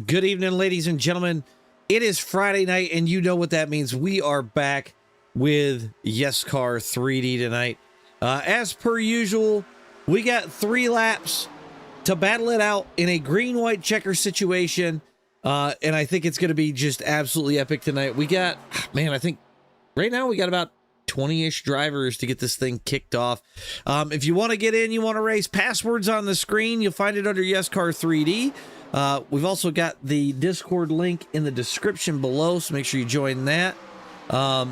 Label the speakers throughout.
Speaker 1: Good evening, ladies and gentlemen. It is Friday night, and you know what that means. We are back with YESCAR 3D tonight. As per usual, we got 3 laps to battle it out in a green-white checker situation, and I think it's going to be just absolutely epic tonight. We got, man, I think right now we got about 20-ish drivers to get this thing kicked off. If you want to get in, you want to race, passwords on the screen. You'll find it under YESCAR 3D. We've also got the Discord link in the description below, so make sure you join that. Got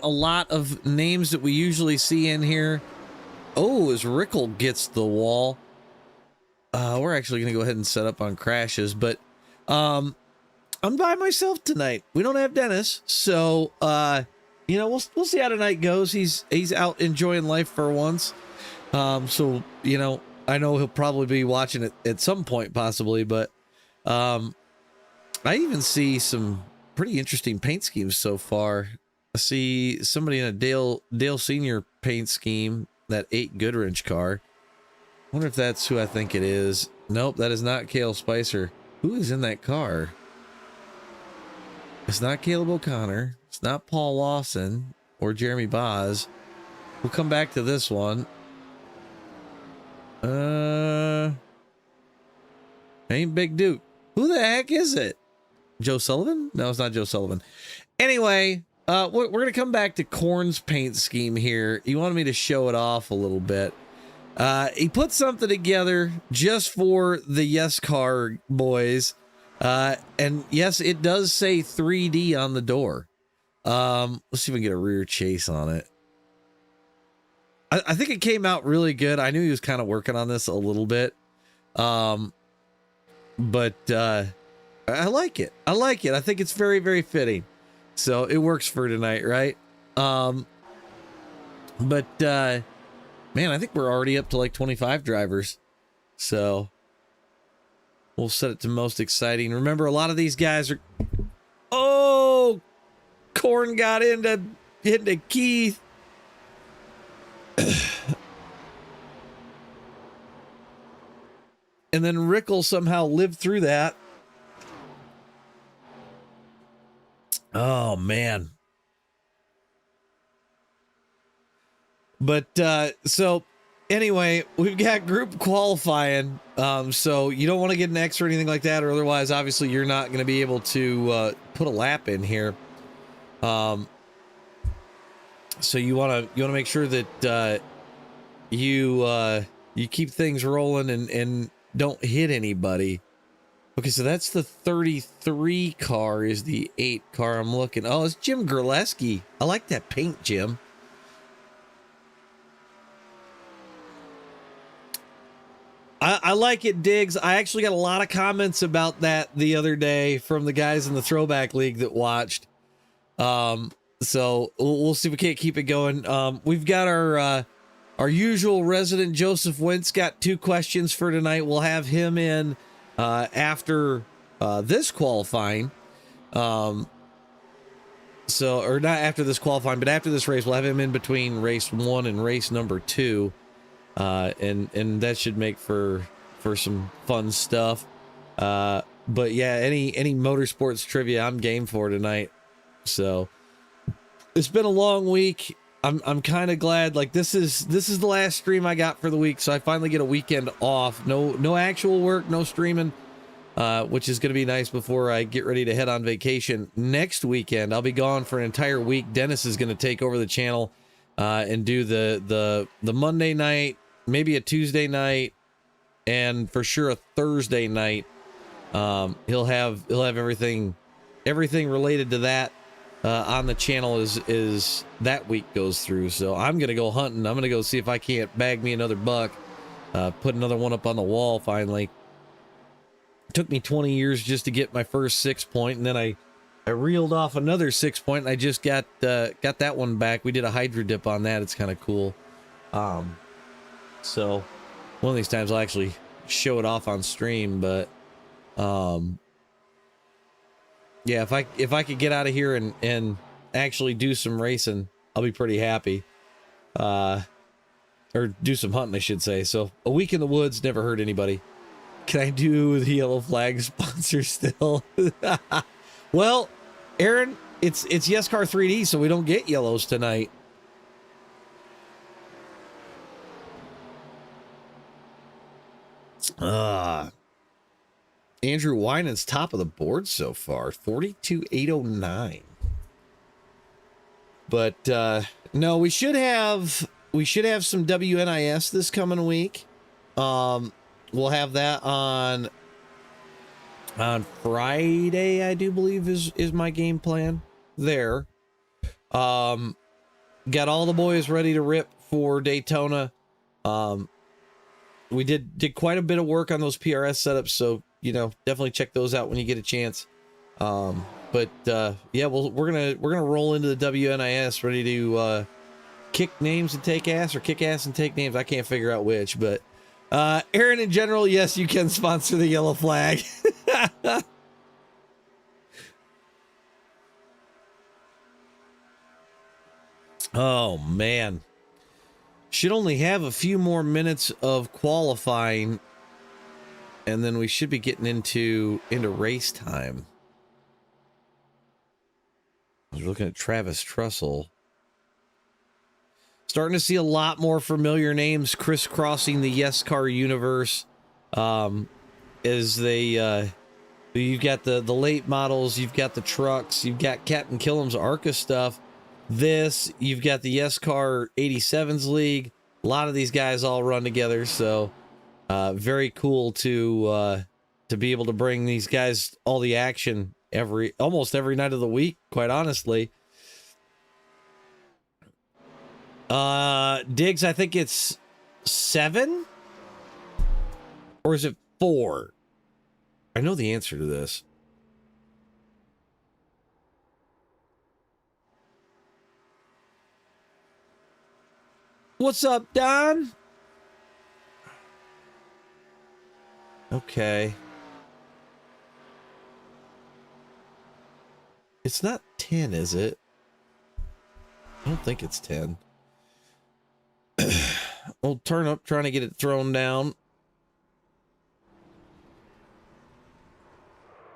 Speaker 1: a lot of names that we usually see in here. Oh, as Rickle gets the wall. We're actually going to go ahead and set up on crashes, but I'm by myself tonight. We don't have Dennis, so you know, we'll see how tonight goes. He's out enjoying life for once. So, you know, I know he'll probably be watching it at some point, possibly, but I even see some pretty interesting paint schemes so far. I see somebody in a Dale Sr. paint scheme, that 8 Goodwrench car. I wonder if that's who I think it is. Nope, that is not Cale Spicer. Who is in that car? It's not Caleb O'Connor. It's not Paul Lawson or Jeremy Boz. We'll come back to this one. Ain't Big Duke. Who the heck is it? Joe Sullivan? No, it's not Joe Sullivan. Anyway, we're going to come back to Korn's paint scheme here. He wanted me to show it off a little bit. He put something together just for the YESCAR boys. And yes, it does say 3D on the door. Let's see if we can get a rear chase on it. I think it came out really good. I knew he was kind of working on this a little bit. But I like it. I like it. I think it's very, very fitting. So it works for tonight, right? Man, I think we're already up to like 25 drivers. So we'll set it to most exciting. Remember, a lot of these guys are... Oh! Korn got into Keith. And then Rickle somehow lived through that. Oh, man. But, so, anyway, we've got group qualifying. So you don't want to get an X or anything like that, or otherwise, obviously, you're not going to be able to put a lap in here. So you want to make sure that you keep things rolling and don't hit anybody. Okay, so that's the 33 car is the 8 car I'm looking. Oh, it's Jim Gerleski. I like that paint, Jim. I like it, Diggs. I actually got a lot of comments about that the other day from the guys in the Throwback League that watched. So we'll see if we can't keep it going. We've got our usual resident Joseph Wentz got 2 questions for tonight. We'll have him in after this qualifying. Or not after this qualifying, but after this race, we'll have him in between race 1 and race number 2. And that should make for some fun stuff. But yeah, any motorsports trivia I'm game for tonight. So it's been a long week. I'm kind of glad, like this is the last stream I got for the week, so I finally get a weekend off. No actual work, no streaming, which is going to be nice before I get ready to head on vacation next weekend. I'll be gone for an entire week. Dennis is going to take over the channel and do the Monday night, maybe a Tuesday night, and for sure a Thursday night. He'll have everything related to that on the channel is that week goes through. So I'm gonna go hunting. I'm gonna go see if I can't bag me another buck, put another one up on the wall. Finally, it took me 20 years just to get my first 6-point, and then I reeled off another 6-point, and I just got that one back. We did a hydro dip on that. It's kind of cool. So one of these times I'll actually show it off on stream, but yeah, if I could get out of here and actually do some racing, I'll be pretty happy. Or do some hunting, I should say. So a week in the woods never hurt anybody. Can I do the yellow flag sponsor still? Well, Aaron, it's YESCAR 3D, so we don't get yellows tonight. Andrew Winans top of the board so far, 42,809. But no, we should have some WNIS this coming week. We'll have that on Friday, I do believe is my game plan there. Got all the boys ready to rip for Daytona. We did quite a bit of work on those PRS setups, so you know, definitely check those out when you get a chance. But yeah, we're gonna roll into the WNIS ready to kick names and take ass, or kick ass and take names. I can't figure out which, but Aaron, in general, yes, you can sponsor the yellow flag. Oh man, should only have a few more minutes of qualifying, and then we should be getting into race time. I was looking at Travis Trussell. Starting to see a lot more familiar names crisscrossing the YESCAR universe. As they, you've got the late models, you've got the trucks, you've got Captain Killam's ARCA stuff. You've got the YESCAR 87s League. A lot of these guys all run together, so very cool to be able to bring these guys all the action almost every night of the week, quite honestly. Diggs, I think it's 7, or is it 4? I know the answer to this. What's up, Don? Okay. It's not 10, is it? I don't think it's 10. Old Turnip trying to get it thrown down.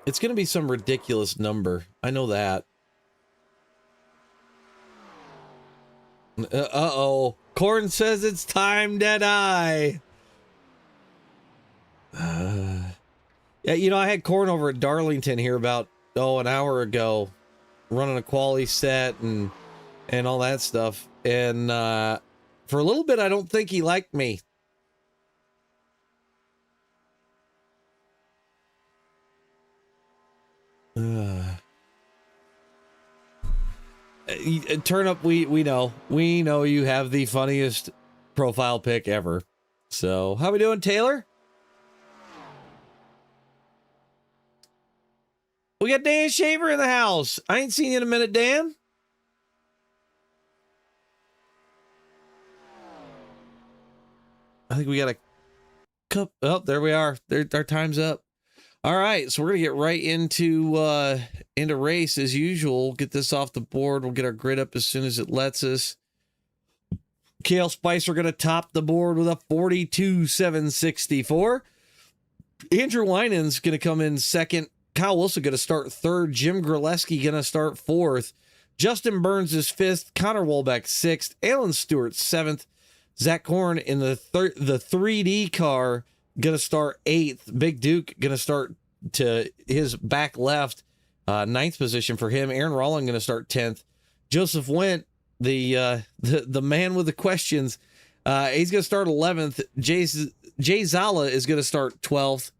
Speaker 1: It's going to be some ridiculous number. I know that. Uh-oh. Corn says it's time to die. Yeah, you know, I had Corn over at Darlington here about, an hour ago, running a quali set and all that stuff. And for a little bit, I don't think he liked me. Turnip, we know you have the funniest profile pic ever. So how we doing, Taylor? We got Dan Shaver in the house. I ain't seen you in a minute, Dan. I think we got a cup. Oh, there we are. Our time's up. All right, so we're gonna get right into race as usual. Get this off the board. We'll get our grid up as soon as it lets us. Kale Spicer gonna top the board with a 42,764. Andrew Winans gonna come in second. Kyle Wilson gonna start third. Jim Graleski gonna start fourth. Justin Burns is fifth. Connor Wolbeck sixth. Alan Stewart seventh. Zach Horn in the 3D car gonna start eighth. Big Duke gonna start to his back left, ninth position for him. Aaron Rolling gonna start 10th. Joseph Wendt, the man with the questions, he's gonna start 11th. Jay Zala is gonna start 12th.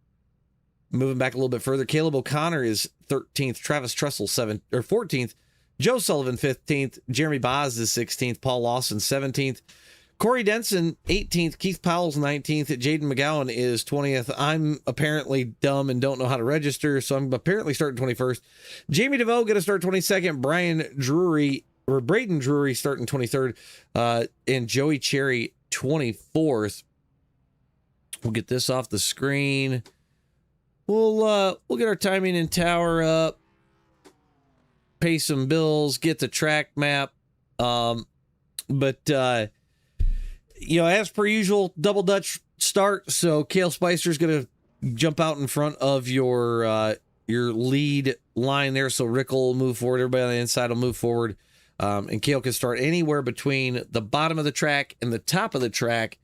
Speaker 1: Moving back a little bit further, Caleb O'Connor is 13th. Travis Trussell 14th. Joe Sullivan 15th. Jeremy Boz is 16th. Paul Lawson 17th. Corey Denson, 18th. Keith Powell's 19th. Jaden McGowan is 20th. I'm apparently dumb and don't know how to register, so I'm apparently starting 21st. Jamie DeVoe going to start 22nd. Braden Drury starting 23rd. And Joey Cherry 24th. We'll get this off the screen. We'll get our timing and tower up. Pay some bills. Get the track map. But as per usual, double Dutch start. So Kale Spicer's going to jump out in front of your lead line there, so Rick will move forward. Everybody on the inside will move forward, and Cale can start anywhere between the bottom of the track and the top of the track,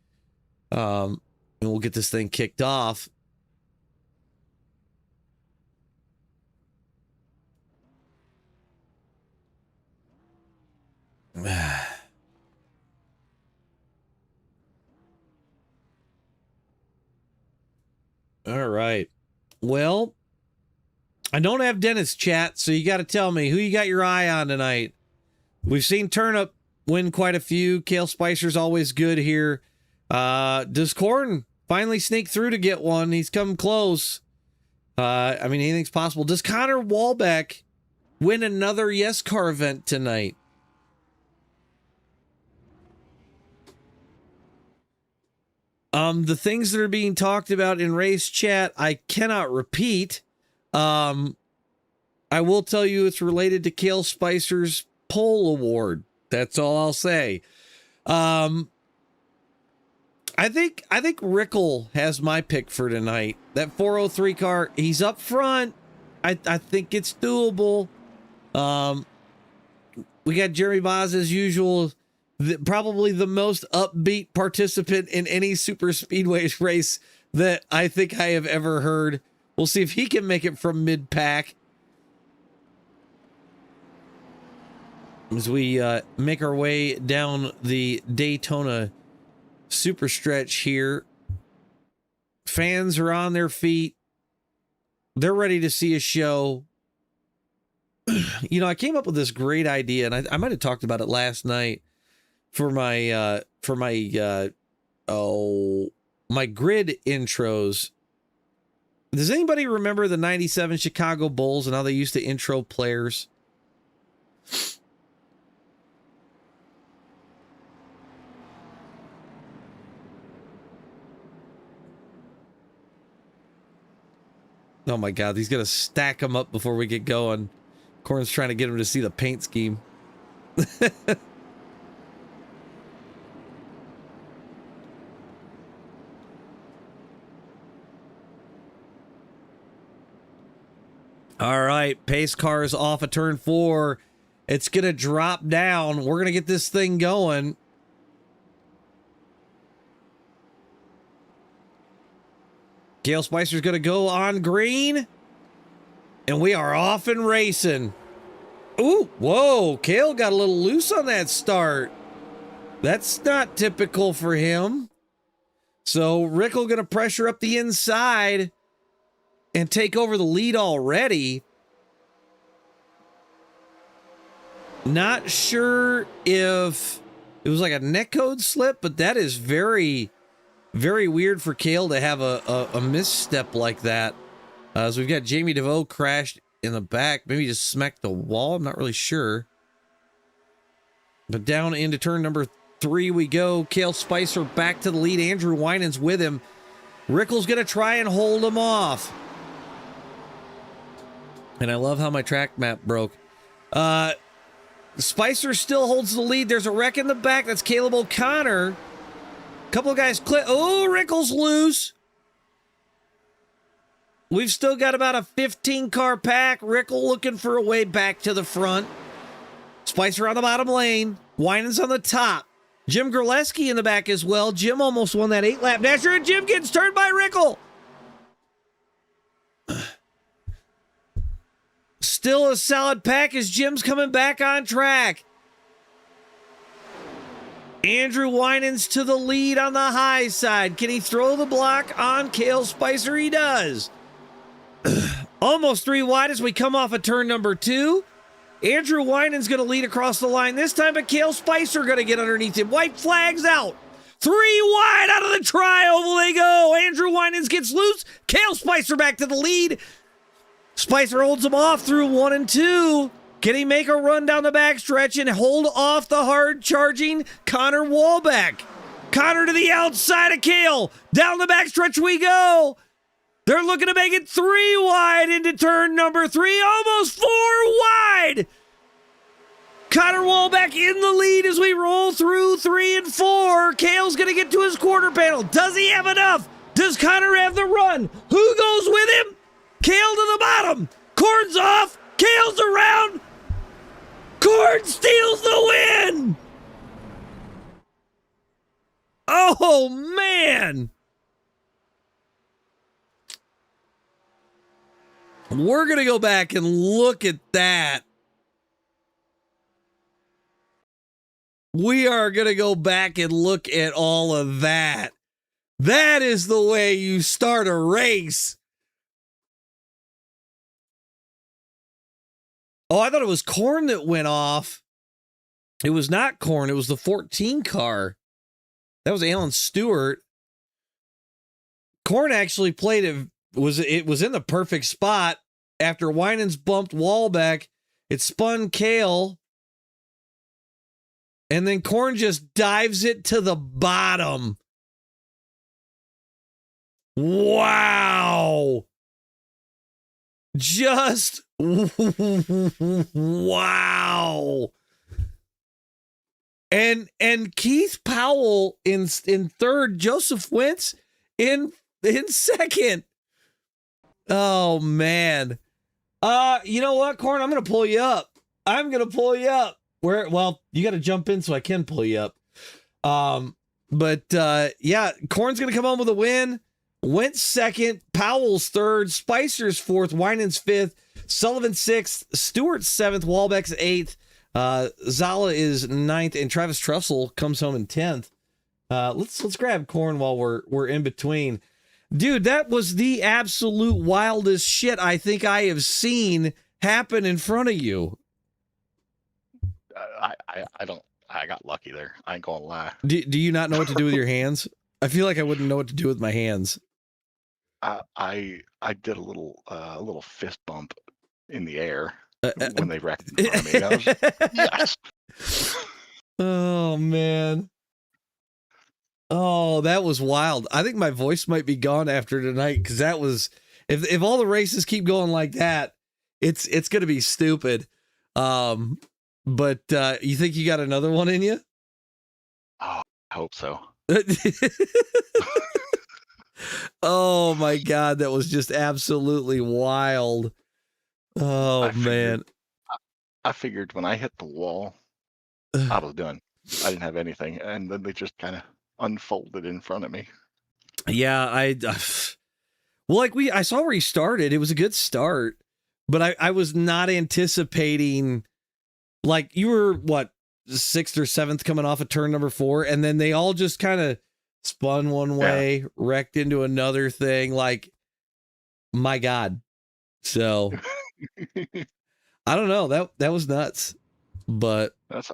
Speaker 1: and we'll get this thing kicked off. All right. Well, I don't have Dennis chat, so you got to tell me who you got your eye on tonight. We've seen Turnip win quite a few. Cale Spicer's always good here. Does Corn finally sneak through to get one? He's come close. I mean, anything's possible. Does Connor Walbeck win another YESCAR event tonight? The things that are being talked about in race chat, I cannot repeat. I will tell you it's related to Cale Spicer's pole award. That's all I'll say. I think Rickle has my pick for tonight. That 403 car, he's up front. I think it's doable. We got Jeremy Vaz as usual. Probably the most upbeat participant in any super speedway race that I think I have ever heard. We'll see if he can make it from mid-pack as we make our way down the Daytona super stretch here. Fans are on their feet. They're ready to see a show. You know, I came up with this great idea, and I might have talked about it last night. For my grid intros. Does anybody remember the 97 Chicago Bulls and how they used to intro players? Oh my God, he's gonna stack them up before we get going. Corn's trying to get him to see the paint scheme. All right, pace car is off of turn 4. It's going to drop down. We're going to get this thing going. Cale Spicer's going to go on green. And we are off and racing. Ooh, whoa, Cale got a little loose on that start. That's not typical for him. So Rickle going to pressure up the inside and take over the lead already. Not sure if it was like a netcode slip, but that is very, very weird for Cale to have a misstep like that. So we've got Jamie DeVoe crashed in the back. Maybe just smacked the wall. I'm not really sure. But down into turn number 3 we go. Cale Spicer back to the lead. Andrew Winans with him. Rickle's going to try and hold him off. And I love how my track map broke. Spicer still holds the lead. There's a wreck in the back. That's Caleb O'Connor. A couple of guys oh, Rickle's loose. We've still got about a 15-car pack. Rickle looking for a way back to the front. Spicer on the bottom lane. Winans on the top. Jim Gerleski in the back as well. Jim almost won that 8-lap dasher, and Jim gets turned by Rickle. Still a solid pack as Jim's coming back on track. Andrew Winans to the lead on the high side. Can he throw the block on Cale Spicer? He does. Almost 3 wide as we come off of turn number 2. Andrew Winans going to lead across the line this time, but Cale Spicer going to get underneath him. White flags out. 3 wide out of the tri-oval they go. Andrew Winans gets loose. Cale Spicer back to the lead. Spicer holds him off through 1 and 2. Can he make a run down the backstretch and hold off the hard-charging Connor Walbeck? Connor to the outside of Cale. Down the backstretch we go. They're looking to make it 3 wide into turn number 3. Almost 4 wide. Connor Walbeck in the lead as we roll through 3 and 4. Cale's going to get to his quarter panel. Does he have enough? Does Connor have the run? Who Kale to the bottom. Corn's off. Kale's around. Corn steals the win. Oh, man. We're going to go back and look at that. We are going to go back and look at all of that. That is the way you start a race. Oh, I thought it was Corn that went off. It was not Corn. It was the 14 car. That was Alan Stewart. Corn actually played it. It was in the perfect spot. After Winans bumped Wallbeck, it spun Kale. And then Corn just dives it to the bottom. Wow. Just wow. And Keith Powell in third, Joseph Wentz in second. Oh man. You know what, Corn? I'm gonna pull you up. Well, you got to jump in so I can pull you up. But yeah, Corn's gonna come home with a win. Wentz second, Powell's third, Spicer's fourth, Winans fifth, Sullivan sixth, Stewart seventh, Wallbeck's eighth, Zala is ninth, and Travis Trussell comes home in 10th. Let's grab Corn while we're in between. Dude, that was the absolute wildest shit I think I have seen happen in front of you.
Speaker 2: I got lucky there. I ain't gonna lie.
Speaker 1: Do you not know what to do with your hands? I feel like I wouldn't know what to do with my hands.
Speaker 2: I did a little fist bump in the air when they wrecked in front of me. I was, yes.
Speaker 1: Oh man. Oh, that was wild. I think my voice might be gone after tonight because that was if all the races keep going like that, it's gonna be stupid. But you think you got another one in you?
Speaker 2: Oh, I hope so.
Speaker 1: Oh my God, that was just absolutely wild. Oh man.
Speaker 2: I figured when I hit the wall, I was done. I didn't have anything. And then they just kind of unfolded in front of me.
Speaker 1: Yeah, well, like I saw where he started. It was a good start, but I was not anticipating, like, you were what, 6th or 7th coming off of turn number 4, and then they all just kind of spun one way, wrecked into another thing. Like, my God. So I don't know. That was nuts, but
Speaker 2: that's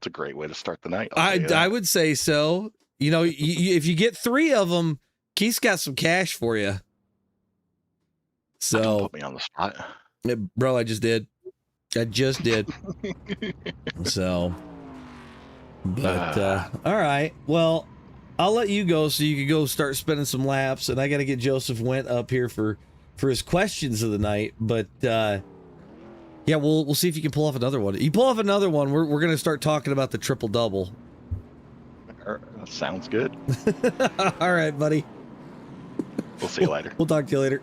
Speaker 2: a great way to start the night.
Speaker 1: I would say so. You know, if you get 3 of them, Keith's got some cash for you. So
Speaker 2: don't put me on the spot.
Speaker 1: Yeah, bro, I just did. So, but all right. Well, I'll let you go so you can go start spinning some laps, and I got to get Joseph Went up here for his questions of the night. But yeah, we'll see if you can pull off another one. You pull off another one, we're gonna start talking about the triple double.
Speaker 2: That sounds good.
Speaker 1: All right, buddy.
Speaker 2: We'll see you later.
Speaker 1: We'll talk to you later.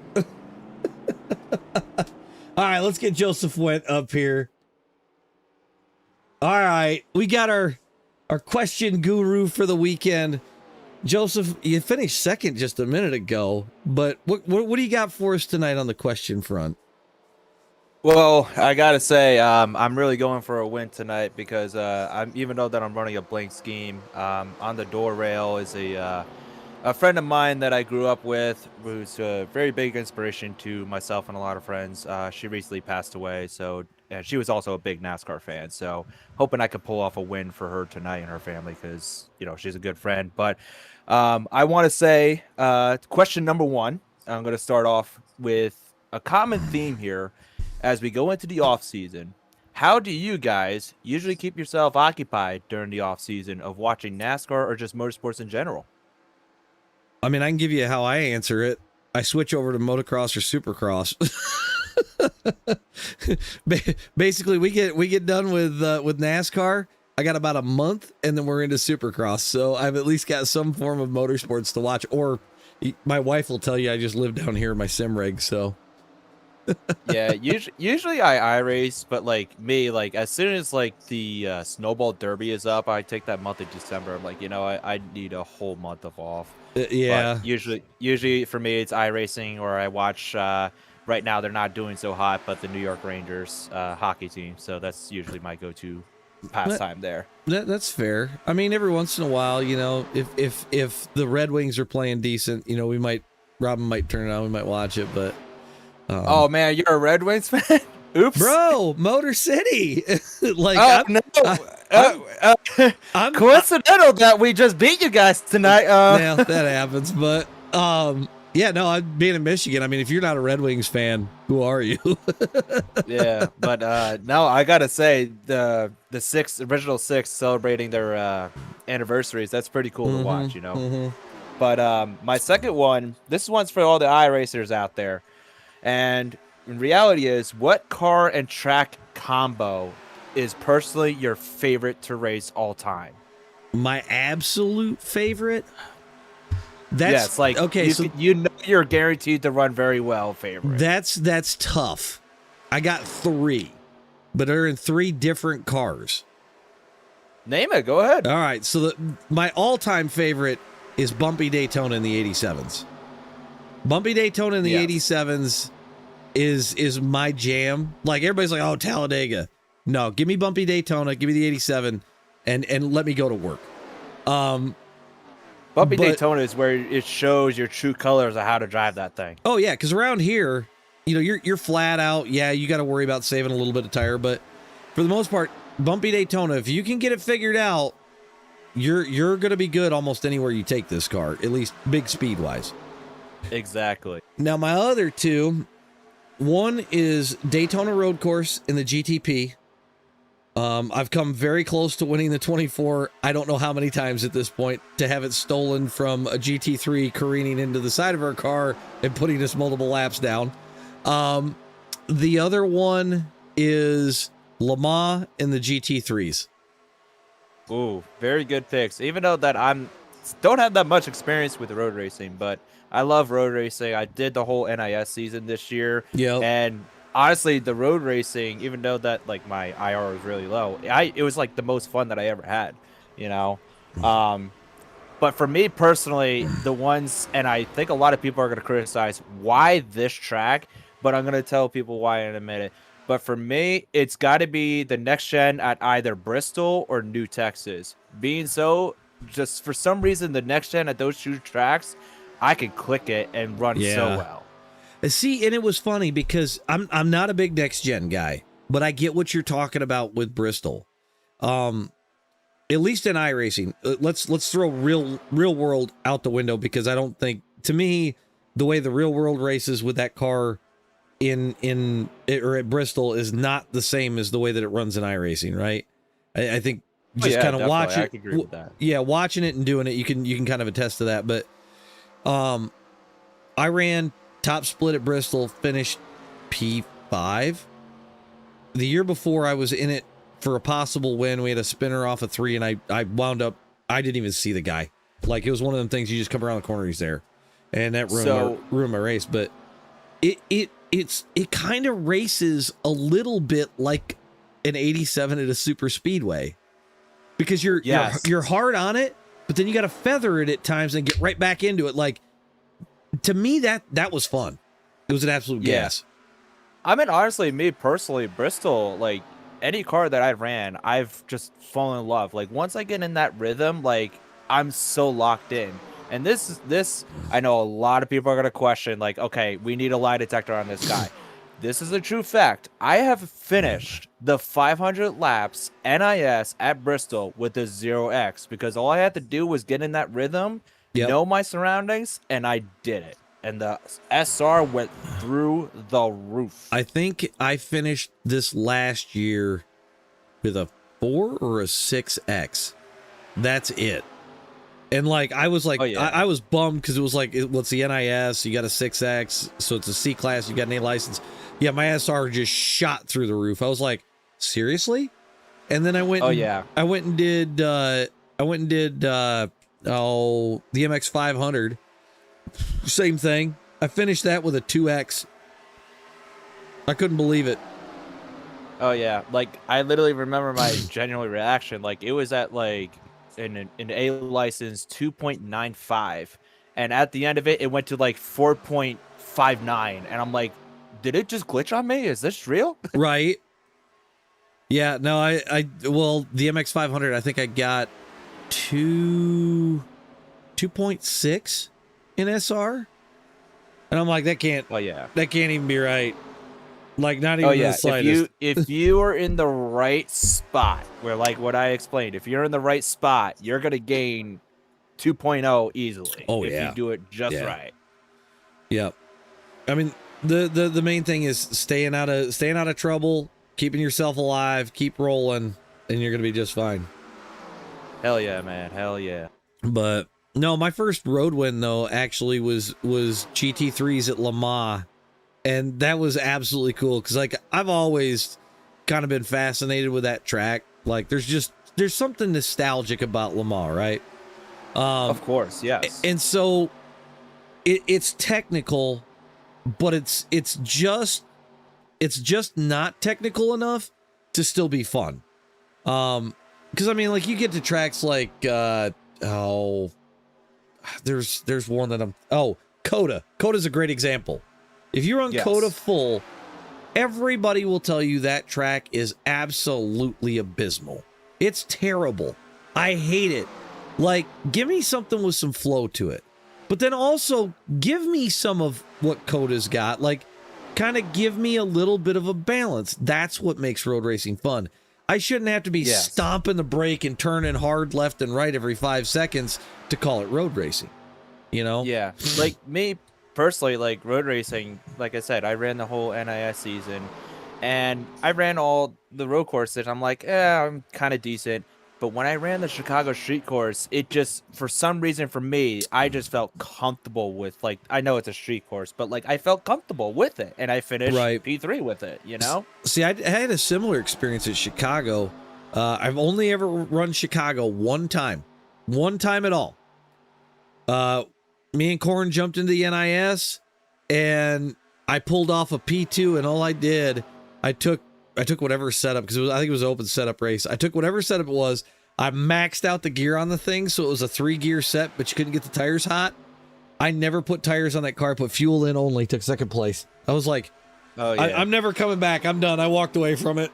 Speaker 1: All right, let's get Joseph Went up here. All right, we got our question guru for the weekend. Joseph, you finished second just a minute ago, but what do you got for us tonight on the question front?
Speaker 3: Well, I gotta say, I'm really going for a win tonight because even though that I'm running a blank scheme, on the door rail is a friend of mine that I grew up with, who's a very big inspiration to myself and a lot of friends. She recently passed away, so she was also a big NASCAR fan. So hoping I could pull off a win for her tonight and her family because she's a good friend. But I want to say, question number 1. I'm going to start off with a common theme here. As we go into the off season, how do you guys usually keep yourself occupied during the off season of watching NASCAR or just motorsports in general?
Speaker 1: I mean, I can give you how I answer it. I switch over to motocross or supercross. Basically, we get done with NASCAR. I got about a month, and then we're into supercross. So I've at least got some form of motorsports to watch. Or my wife will tell you I just live down here in my sim rig. So
Speaker 3: Yeah, usually I race, but like me, like as soon as like the snowball derby is up, I take that month of December. I'm like, I need a whole month of off. But
Speaker 1: Yeah.
Speaker 3: usually for me, it's iRacing, or I watch. Right now, they're not doing so hot, but the New York Rangers hockey team. So that's usually my go-to pastime there.
Speaker 1: That's fair. I mean, every once in a while, if the Red Wings are playing decent, Robin might turn it on, we might watch it, but
Speaker 3: oh man, you're a Red Wings fan? Oops,
Speaker 1: bro, Motor City. Like, I'm
Speaker 3: coincidental that we just beat you guys tonight.
Speaker 1: Yeah, that happens, but yeah, no, I'm being in Michigan. I mean, if you're not a Red Wings fan, who are you?
Speaker 3: Yeah, but no, I gotta say the original six celebrating their anniversaries. That's pretty cool to watch, But my second one, this one's for all the iRacers out there, and in reality is, what car and track combo is personally your favorite to race all time?
Speaker 1: My absolute favorite. That's
Speaker 3: like,
Speaker 1: okay. So
Speaker 3: you're guaranteed to run very well. Favorite.
Speaker 1: That's tough. I got 3, but they're in 3 different cars.
Speaker 3: Name it. Go ahead.
Speaker 1: All right. So my all-time favorite is Bumpy Daytona in the 87s. Bumpy Daytona in the 87s is my jam. Like, everybody's like, oh, Talladega. No, give me Bumpy Daytona. Give me the 87, and let me go to work.
Speaker 3: Bumpy Daytona is where it shows your true colors of how to drive that thing.
Speaker 1: Oh yeah, because around here, you're flat out. Yeah, you got to worry about saving a little bit of tire, but for the most part, Bumpy Daytona, if you can get it figured out, you're gonna be good almost anywhere you take this car, at least big speed wise.
Speaker 3: Exactly.
Speaker 1: Now my other 2, one is Daytona Road Course in the GTP. I've come very close to winning the 24. I don't know how many times at this point, to have it stolen from a GT3 careening into the side of our car and putting us multiple laps down. The other one is Le Mans in the GT3s.
Speaker 3: Ooh, very good picks. Even though that don't have that much experience with road racing, but I love road racing. I did the whole NIS season this year.
Speaker 1: Yeah.
Speaker 3: And honestly, the road racing, even though that like my IR was really low, it was like the most fun that I ever had, But for me personally, the ones, and I think a lot of people are going to criticize why this track, but I'm going to tell people why in a minute. But for me, it's got to be the next gen at either Bristol or New Texas. Being so, just for some reason, the next gen at those 2 tracks, I could click it and run so well.
Speaker 1: See, and it was funny because I'm not a big next gen guy, but I get what you're talking about with Bristol. At least in iRacing, let's throw real world out the window, because I don't think, to me, the way the real world races with that car or at Bristol is not the same as the way that it runs in iRacing, right? I think just kind of watch it.
Speaker 3: I can agree with that.
Speaker 1: Yeah, watching it and doing it, you can kind of attest to that. But I ran top split at Bristol, finished P5. The year before, I was in it for a possible win. We had a spinner off of 3, and I wound up, I didn't even see the guy. Like, it was one of them things, you just come around the corner, he's there. And that ruined my race. But it kind of races a little bit like an 87 at a super speedway, because you're hard on it, but then you got to feather it at times and get right back into it. Like, to me, that was fun. It was an absolute gas.
Speaker 3: I mean, honestly, me personally, Bristol, like any car that I ran, I've just fallen in love. Like, once I get in that rhythm, like, I'm so locked in. And this, I know a lot of people are going to question, like, okay, we need a lie detector on this guy. This is a true fact. I have finished the 500 laps NIS at Bristol with the 0X, because all I had to do was get in that rhythm, know my surroundings, and I did it. And the SR went through the roof. I think
Speaker 1: I finished this last year with a 4 or a 6X. That's it. And like, I was like, I was bummed, because it was like, what's the NIS? You got a 6X, so it's a C class. You got an A license. Yeah, my SR just shot through the roof. I was like, seriously? And then I went. I went and did. The MX 500. Same thing. I finished that with a 2X. I couldn't believe it.
Speaker 3: Oh yeah, like I literally remember my genuine reaction. Like it was at like an A license 2.95, and at the end of it, it went to like 4.59, and I'm like, did it just glitch on me? Is this real?
Speaker 1: Right. Yeah. No, well, the MX500, I think I got 2.6 in SR, and I'm like, that can't even be right. Like, not even the slightest.
Speaker 3: If you are in the right spot, where like what I explained, if you're in the right spot, you're gonna gain 2.0 easily.
Speaker 1: Oh,
Speaker 3: if you do it just right.
Speaker 1: Yep. I mean, the main thing is staying out of trouble, keeping yourself alive, keep rolling, and you're gonna be just fine.
Speaker 3: Hell yeah, man. Hell yeah.
Speaker 1: But no, my first road win though actually was GT3s at Le Mans. And that was absolutely cool because, like, I've always kind of been fascinated with that track. Like, there's something nostalgic about Le Mans, right?
Speaker 3: Of course, yes.
Speaker 1: And so it's technical, but it's just not technical enough to still be fun. Because I mean, like, you get to tracks like there's one that Coda. Coda's a great example. If you run Coda full, everybody will tell you that track is absolutely abysmal. It's terrible. I hate it. Like, give me something with some flow to it. But then also, give me some of what Coda's got. Like, kind of give me a little bit of a balance. That's what makes road racing fun. I shouldn't have to be stomping the brake and turning hard left and right every 5 seconds to call it road racing. You know?
Speaker 3: Yeah. Like, me personally, like road racing, like I said, I ran the whole NIS season and I ran all the road courses. I'm like, I'm kind of decent. But when I ran the Chicago street course, it just, for some reason for me, I just felt comfortable with, like, I know it's a street course, but like I felt comfortable with it and I finished P3 with it, you know?
Speaker 1: See, I had a similar experience at Chicago. I've only ever run Chicago one time at all. Me and Corn jumped into the NIS and I pulled off a P2, and all I did, I took whatever setup, because I think it was an open setup race. I took whatever setup it was. I maxed out the gear on the thing, so it was a 3-gear set, but you couldn't get the tires hot. I never put tires on that car, put fuel in only, took second place. I was like, I'm never coming back. I'm done. I walked away from it.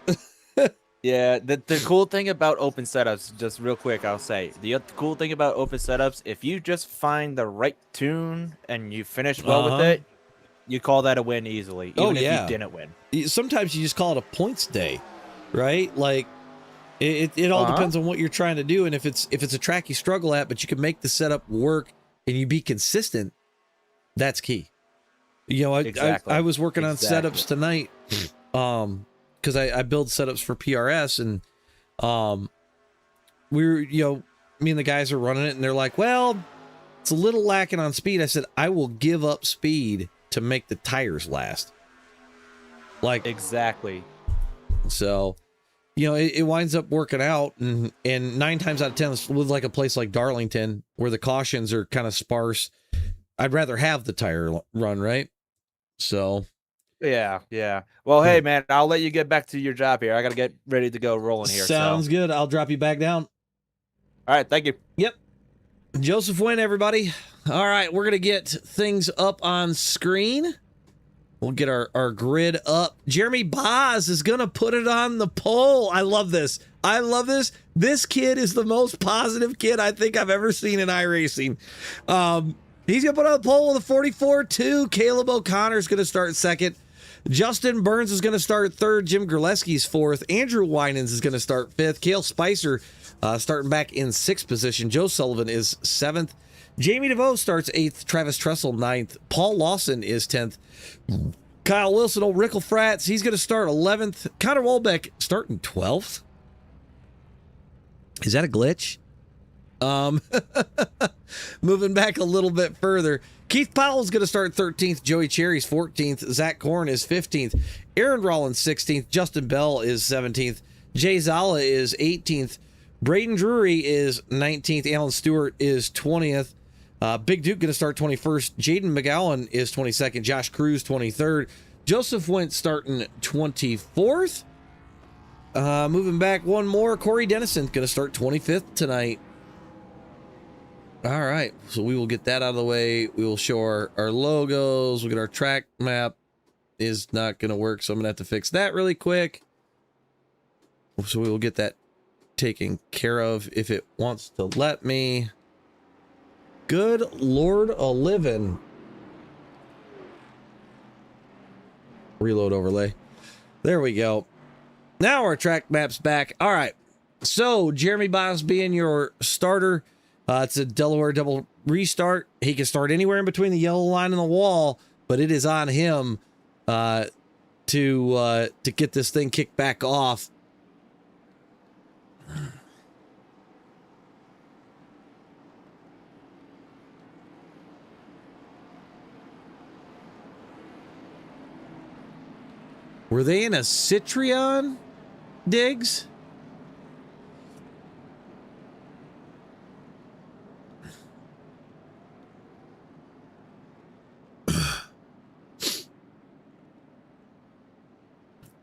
Speaker 3: Yeah, the cool thing about open setups, just real quick, I'll say, the cool thing about open setups, if you just find the right tune and you finish well with it, you call that a win easily, even if you didn't win.
Speaker 1: Sometimes you just call it a points day, right? Like, it all depends on what you're trying to do, and if it's a track you struggle at, but you can make the setup work and you be consistent, that's key. You know, I was working on setups tonight, because I build setups for PRS, and we were, me and the guys are running it, and they're like, well, it's a little lacking on speed. I said, I will give up speed to make the tires last. Like,
Speaker 3: exactly.
Speaker 1: So, it winds up working out, and 9 times out of 10, with like a place like Darlington where the cautions are kind of sparse, I'd rather have the tire run, right? So
Speaker 3: yeah. Well, hey man, I'll let you get back to your job here. I gotta get ready to go rolling here.
Speaker 1: Sounds good. I'll drop you back down.
Speaker 3: All right, thank you.
Speaker 1: Yep. Joseph Wynn, everybody. All right, we're gonna get things up on screen. We'll get our grid up. Jeremy Boz is gonna put it on the poll. I love this. This kid is the most positive kid I think I've ever seen in iRacing. He's gonna put on the poll with a 44-2. Caleb O'Connor's gonna start second. Justin Burns is going to start third. Jim Gerleski's fourth. Andrew Winans is going to start fifth. Cale Spicer starting back in sixth position. Joe Sullivan is seventh. Jamie DeVoe starts eighth. Travis Tressel ninth. Paul Lawson is 10th. Kyle Wilson, old Rickle Frats, he's going to start 11th. Connor Walbeck starting 12th. Is that a glitch? Moving back a little bit further. Keith Powell's going to start 13th. Joey Cherry's 14th. Zach Korn is 15th. Aaron Rollins 16th. Justin Bell is 17th. Jay Zala is 18th. Braden Drury is 19th. Alan Stewart is 20th. Big Duke going to start 21st. Jaden McGowan is 22nd. Josh Cruz 23rd. Joseph went starting 24th. Moving back one more, Corey Dennison going to start 25th tonight. All right, so we will get that out of the way. We will show our logos. We'll get our track map. Is not going to work, so I'm going to have to fix that really quick. So we will get that taken care of if it wants to let me. Good Lord a-livin'. Reload overlay. There we go. Now our track map's back. All right. So Jeremy Boss being your starter. It's a Delaware double restart. He can start anywhere in between the yellow line and the wall, but it is on him to get this thing kicked back off. Were they in a Citrion, Diggs?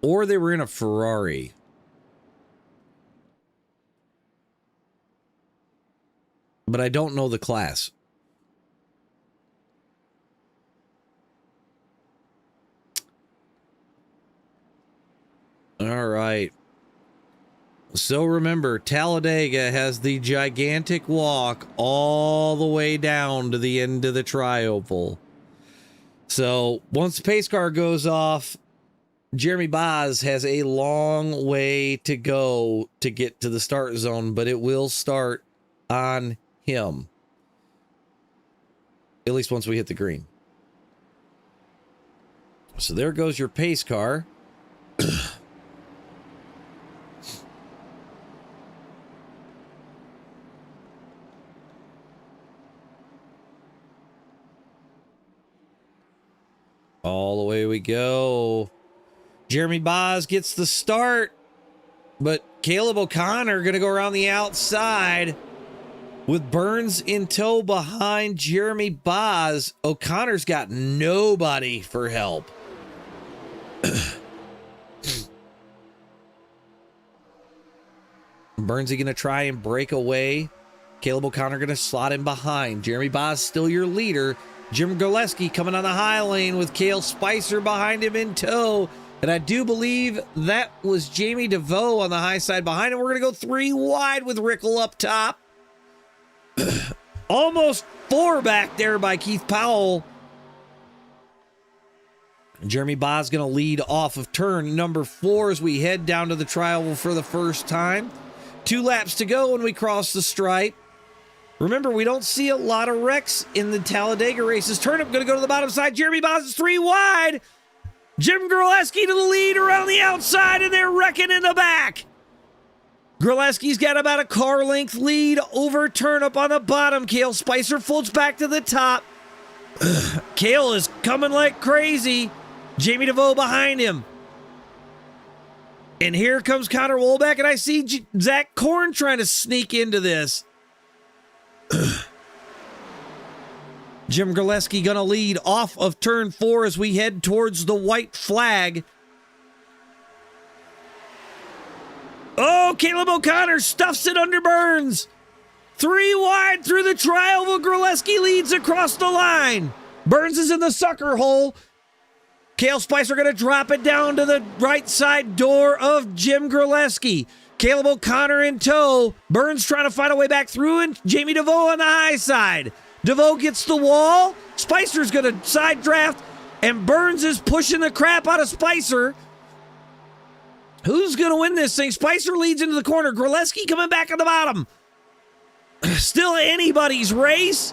Speaker 1: Or they were in a Ferrari. But I don't know the class. All right. So remember, Talladega has the gigantic walk all the way down to the end of the trioval. So once the pace car goes off, Jeremy Boz has a long way to go to get to the start zone, but it will start on him. At least once we hit the green. So there goes your pace car. All the way we go. Jeremy Boz gets the start, but Caleb O'Connor going to go around the outside with Burns in tow behind Jeremy Boz. O'Connor's got nobody for help. Burnsy going to try and break away. Caleb O'Connor going to slot in behind. Jeremy Boz still your leader. Jim Gillespie coming on the high lane with Cale Spicer behind him in tow. And I do believe that was Jamie DeVoe on the high side behind him. We're going to go 3 wide with Rickle up top. Almost 4 back there by Keith Powell. Jeremy Boz going to lead off of turn number 4 as we head down to the trial for the first time. 2 laps to go when we cross the stripe. Remember, we don't see a lot of wrecks in the Talladega races. Turnip going to go to the bottom side. Jeremy Boz is 3 wide. Jim Graleski to the lead around the outside, and they're wrecking in the back. Graleski's got about a car length lead over Turnip on the bottom. Cale Spicer floats back to the top. Cale is coming like crazy. Jamie DeVoe behind him. And here comes Connor Wolbeck, and I see Zach Korn trying to sneak into this. Jim Graleski gonna lead off of turn 4 as we head towards the white flag. Oh, Caleb O'Connor stuffs it under Burns. 3 wide through the trial. Graleski leads across the line. Burns is in the sucker hole. Cale Spicer gonna drop it down to the right side door of Jim Graleski. Caleb O'Connor in tow. Burns trying to find a way back through, and Jamie DeVoe on the high side. DeVoe gets the wall. Spicer's going to side draft, and Burns is pushing the crap out of Spicer. Who's going to win this thing? Spicer leads into the corner. Graleski coming back on the bottom. Still anybody's race.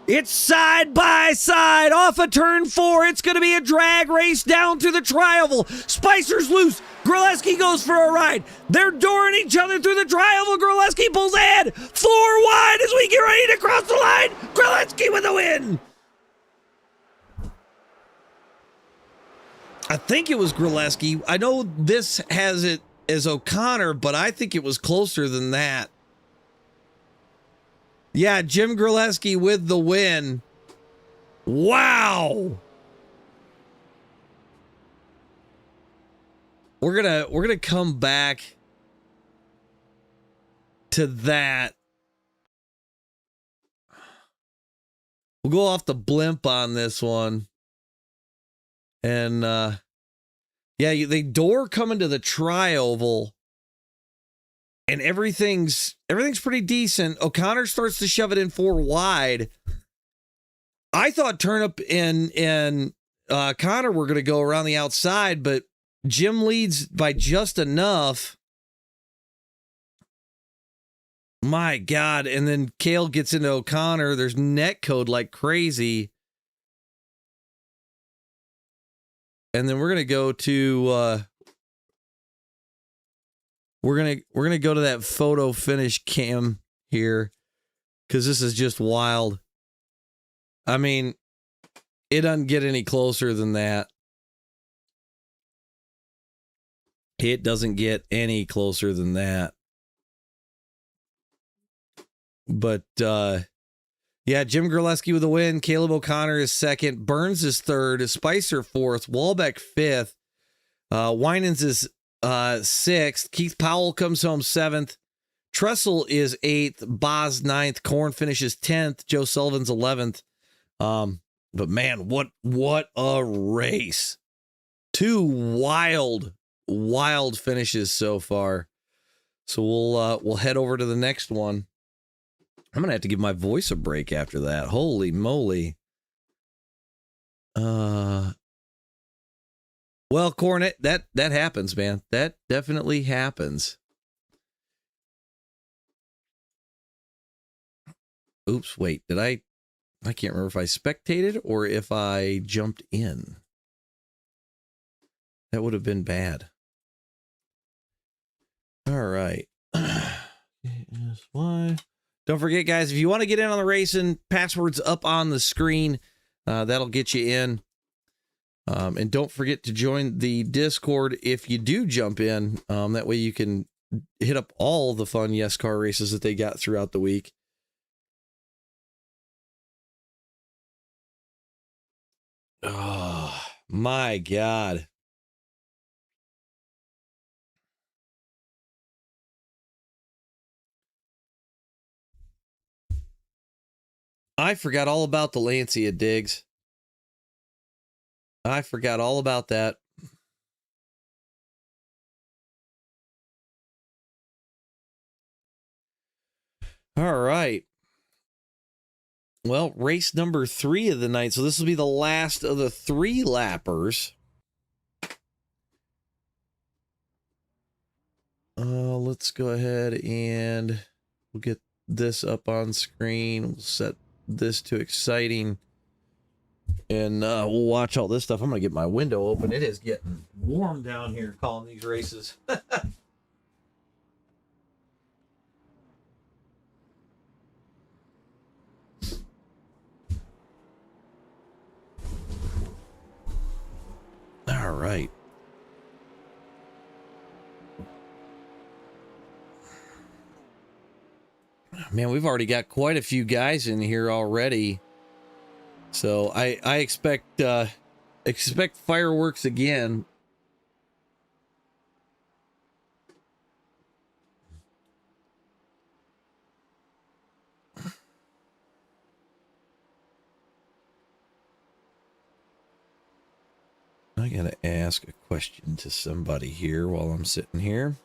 Speaker 1: It's side by side off of turn 4. It's going to be a drag race down through the trioval. Spicer's loose. Graleski goes for a ride. They're dooring each other through the trioval. Graleski pulls ahead. 4 wide as we get ready to cross the line. Graleski with the win. I think it was Graleski. I know this has it as O'Connor, but I think it was closer than that. Yeah, Jim Graleski with the win. Wow. we're gonna come back to that. We'll go off the blimp on this one. And yeah, they door coming to the tri-oval, and everything's pretty decent. O'Connor starts to shove it in 4 wide. I thought Turnip and Connor were going to go around the outside, but Jim leads by just enough. My God. And then Cale gets into O'Connor. There's net code like crazy. And then we're going to go to we're going to go to that photo finish cam here, cuz this is just wild. I mean, it doesn't get any closer than that. It doesn't get any closer than that. But yeah, Jim Gerleski with a win. Caleb O'Connor is second. Burns is third. Spicer fourth. Walbeck fifth. Winans is sixth. Keith Powell comes home seventh. Tressel is eighth. Boz ninth. Korn finishes 10th. Joe Sullivan's 11th. But man, what a race. 2 wild finishes so far. So we'll head over to the next one. I'm gonna have to give my voice a break after that. Holy moly. Well, Cornet, that happens, man. That definitely happens. Oops, wait, did I can't remember if I spectated or if I jumped in. That would have been bad. All right. Why? Don't forget, guys, if you want to get in on the racing, password's up on the screen. That'll get you in. And don't forget to join the Discord if you do jump in. That way you can hit up all the fun YESCAR races that they got throughout the week. Oh, my God. I forgot all about the Lancia, Diggs. I forgot all about that. All right. Well, race number 3 of the night. So this will be the last of the 3 lappers. Let's go ahead and we'll get this up on screen. We'll set this to exciting. And we'll watch all this stuff. I'm going to get my window open. It is getting warm down here calling these races. All right. Man, we've already got quite a few guys in here already. So I expect fireworks again. I gotta ask a question to somebody here while I'm sitting here.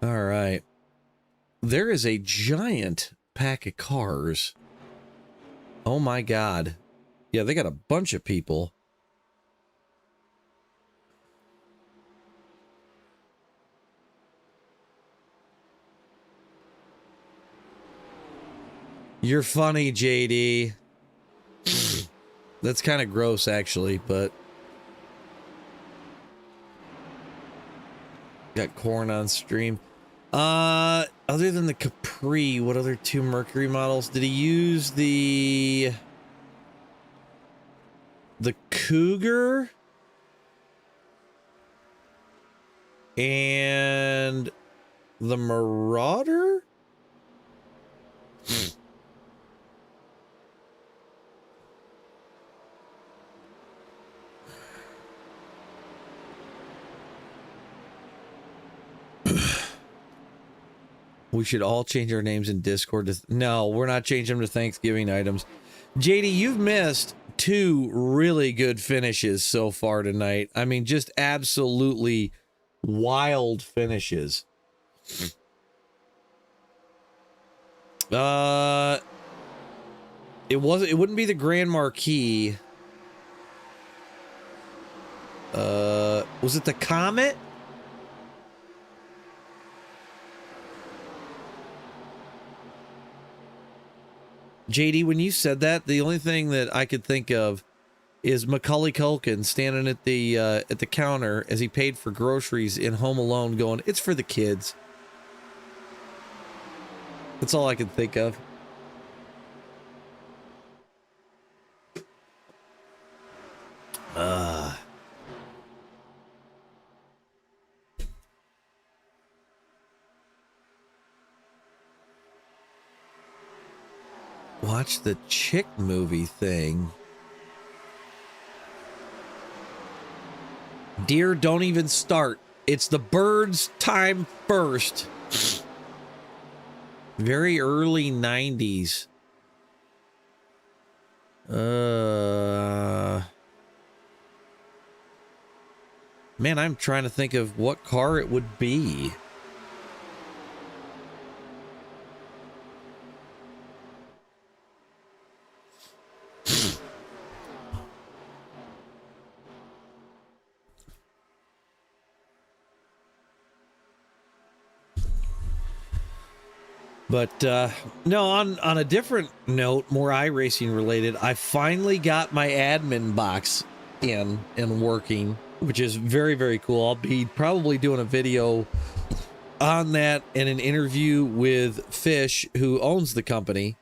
Speaker 1: All right. There is a giant pack of cars. Oh my God. Yeah, they got a bunch of people. You're funny, JD. That's kind of gross, actually, but... Got corn on stream. Other than the Capri, what other 2 Mercury models? Did he use the Cougar? And the Marauder? We should all change our names in Discord to... No, we're not changing them to Thanksgiving items. JD, you've missed 2 really good finishes so far tonight. I mean, just absolutely wild finishes. It wouldn't be the Grand Marquis. Was it the Comet? JD, when you said that, the only thing that I could think of is Macaulay Culkin standing at the counter as he paid for groceries in Home Alone going, "It's for the kids." That's all I could think of. Watch the chick movie thing. Dear, don't even start. It's the birds' time first. Very early 90s. Man, I'm trying to think of what car it would be. But no, on a different note, more iRacing related, I finally got my admin box in and working, which is very, very cool. I'll be probably doing a video on that and an interview with Fish, who owns the company.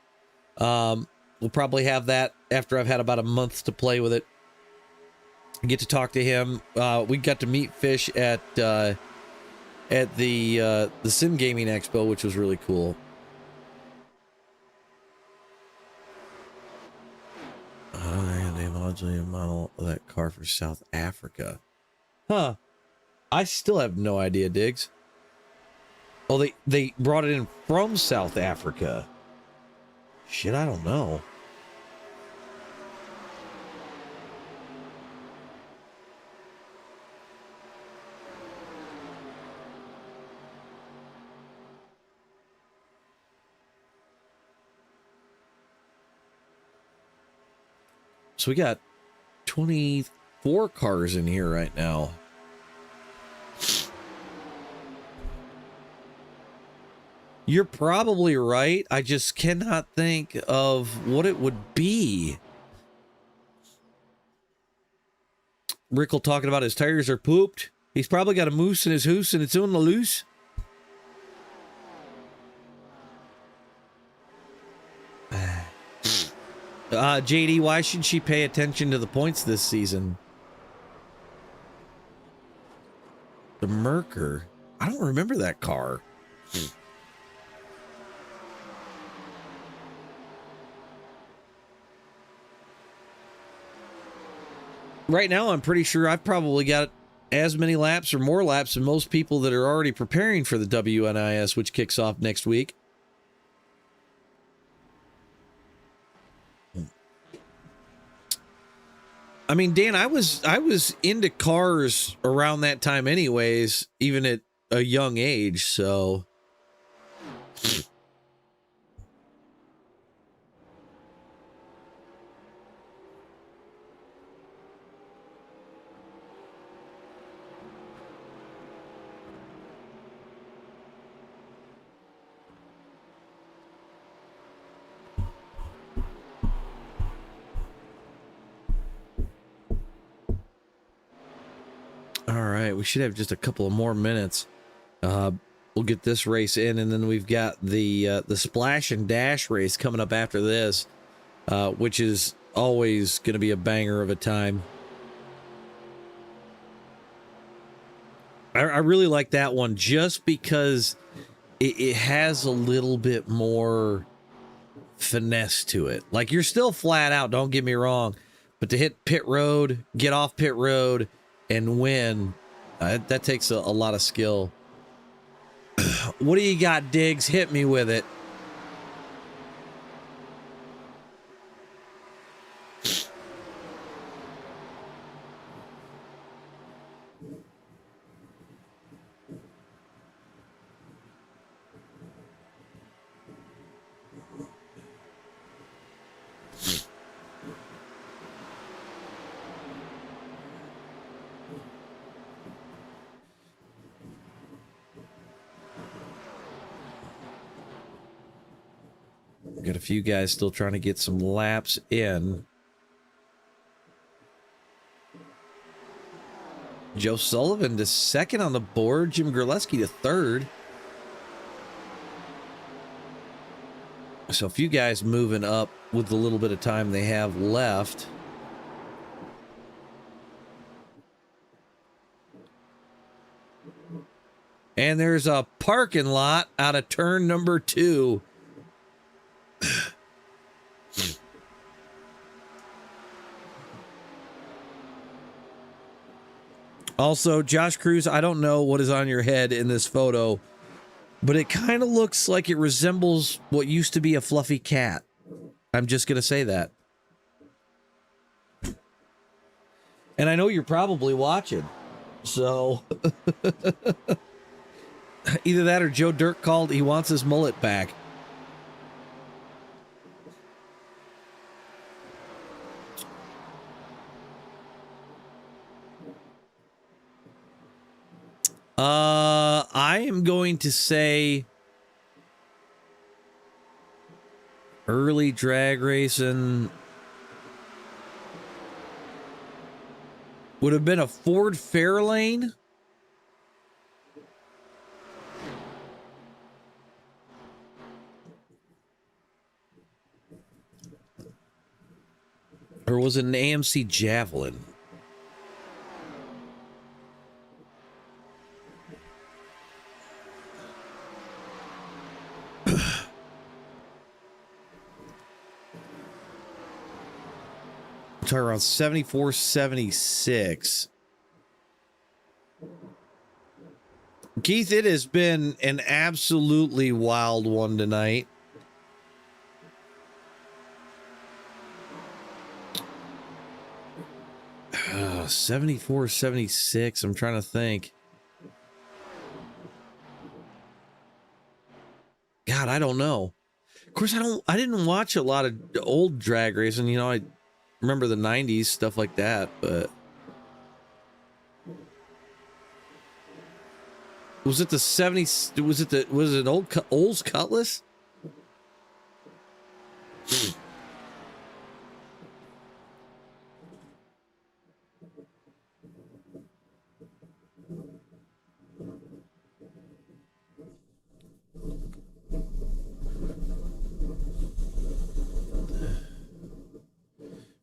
Speaker 1: We'll probably have that after I've had about a month to play with it. Get to talk to him. We got to meet Fish at the Sim Gaming Expo, which was really cool. They modularly model of that car for South Africa. Huh. I still have no idea, Diggs. Oh, they brought it in from South Africa. Shit, I don't know. So we got 24 cars in here right now. You're probably right. I just cannot think of what it would be. Rickle talking about his tires are pooped. He's probably got a moose in his hoose and it's on the loose. JD, why should she pay attention to the points this season? The Merker. I don't remember that car. Right now, I'm pretty sure I've probably got as many laps or more laps than most people that are already preparing for the WNIS, which kicks off next week. I mean, Dan, I was into cars around that time anyways, even at a young age, so... All right, we should have just a couple of more minutes. We'll get this race in, and then we've got the Splash and Dash race coming up after this, which is always going to be a banger of a time. I really like that one just because it has a little bit more finesse to it. Like, you're still flat out, don't get me wrong, but to hit pit road, get off pit road, and win, that takes a lot of skill. What do you got, Diggs? Hit me with it. Got a few guys still trying to get some laps in. Joe Sullivan to second on the board. Jim Grleski to third. So a few guys moving up with the little bit of time they have left. And there's a parking lot out of turn number 2. Also, Josh Cruz, I don't know what is on your head in this photo, but it kind of looks like it resembles what used to be a fluffy cat. I'm just going to say that. And I know you're probably watching, so either that or Joe Dirt called, he wants his mullet back. I am going to say early drag racing would have been a Ford Fairlane. Or was it an AMC Javelin? Talking around 74, 76. Keith, it has been an absolutely wild one tonight. Uh, 74, 76. I'm trying to think. God, I don't know. Of course, I didn't watch a lot of old drag racing. You know, I remember the 90s, stuff like that, but was it the 70s? Was it Olds Cutlass?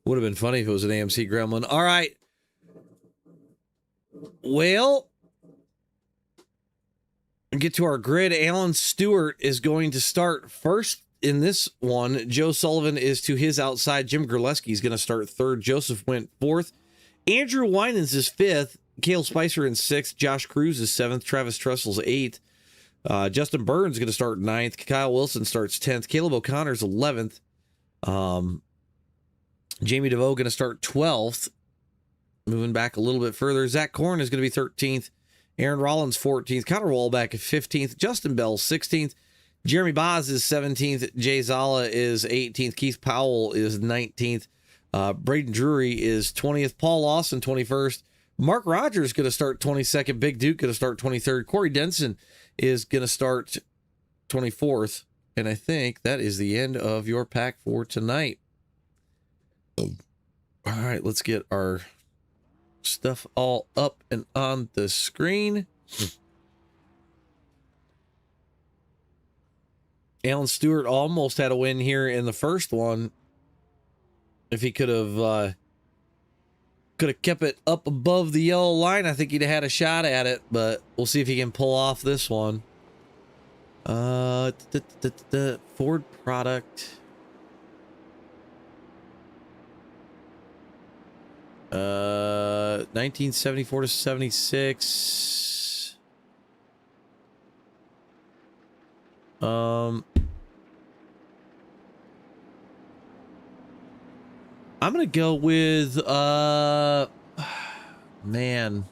Speaker 1: Would have been funny if it was an AMC Gremlin. All right. Well, get to our grid. Alan Stewart is going to start first in this one. Joe Sullivan is to his outside. Jim Grleski is going to start third. Joseph went fourth. Andrew Winans is fifth. Cale Spicer in sixth. Josh Cruz is seventh. Travis Trestle's eighth. Justin Burns is going to start ninth. Kyle Wilson starts 10th. Caleb O'Connor's 11th. Jamie DeVoe going to start 12th. Moving back a little bit further, Zach Korn is going to be 13th. Aaron Rollins 14th. Connor Wallback is 15th. Justin Bell 16th. Jeremy Boz is 17th. Jay Zala is 18th. Keith Powell is 19th. Braden Drury is 20th. Paul Lawson 21st. Mark Rogers going to start 22nd. Big Duke going to start 23rd. Corey Denson is going to start 24th. And I think that is the end of your pack for tonight. All right, let's get our stuff all up and on the screen. Alan Stewart almost had a win here in the first one. If he could have Could have kept it up above the yellow line. I think he'd have had a shot at it, but we'll see if he can pull off this one. Ford product. 1974 to 76. I'm gonna go with man.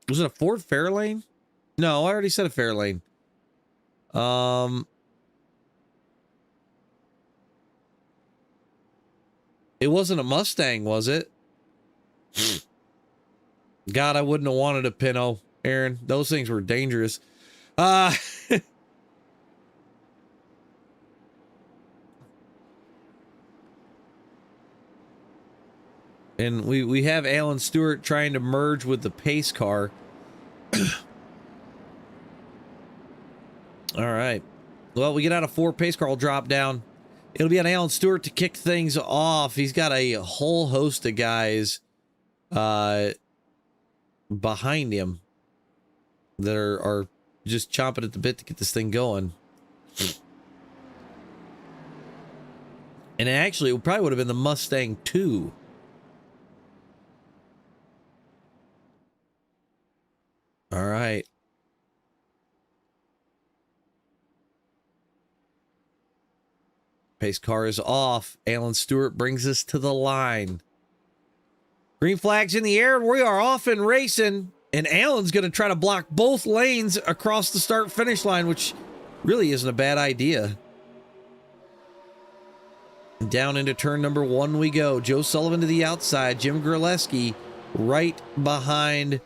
Speaker 1: Was it a Ford Fairlane? No, I already said a Fairlane. It wasn't a Mustang, was it? God, I wouldn't have wanted a Pinto, Aaron. Those things were dangerous. And we have Alan Stewart trying to merge with the pace car. All right. Well, we get out of 4. Pace car will drop down. It'll be on Alan Stewart to kick things off. He's got a whole host of guys behind him that are just chomping at the bit to get this thing going. And actually, it probably would have been the Mustang 2. All right. Pace car is off. Alan Stewart brings us to the line. Green flag's in the air, and we are off and racing. And Alan's going to try to block both lanes across the start-finish line, which really isn't a bad idea. Down into turn number 1 we go. Joe Sullivan to the outside. Jim Graleski right behind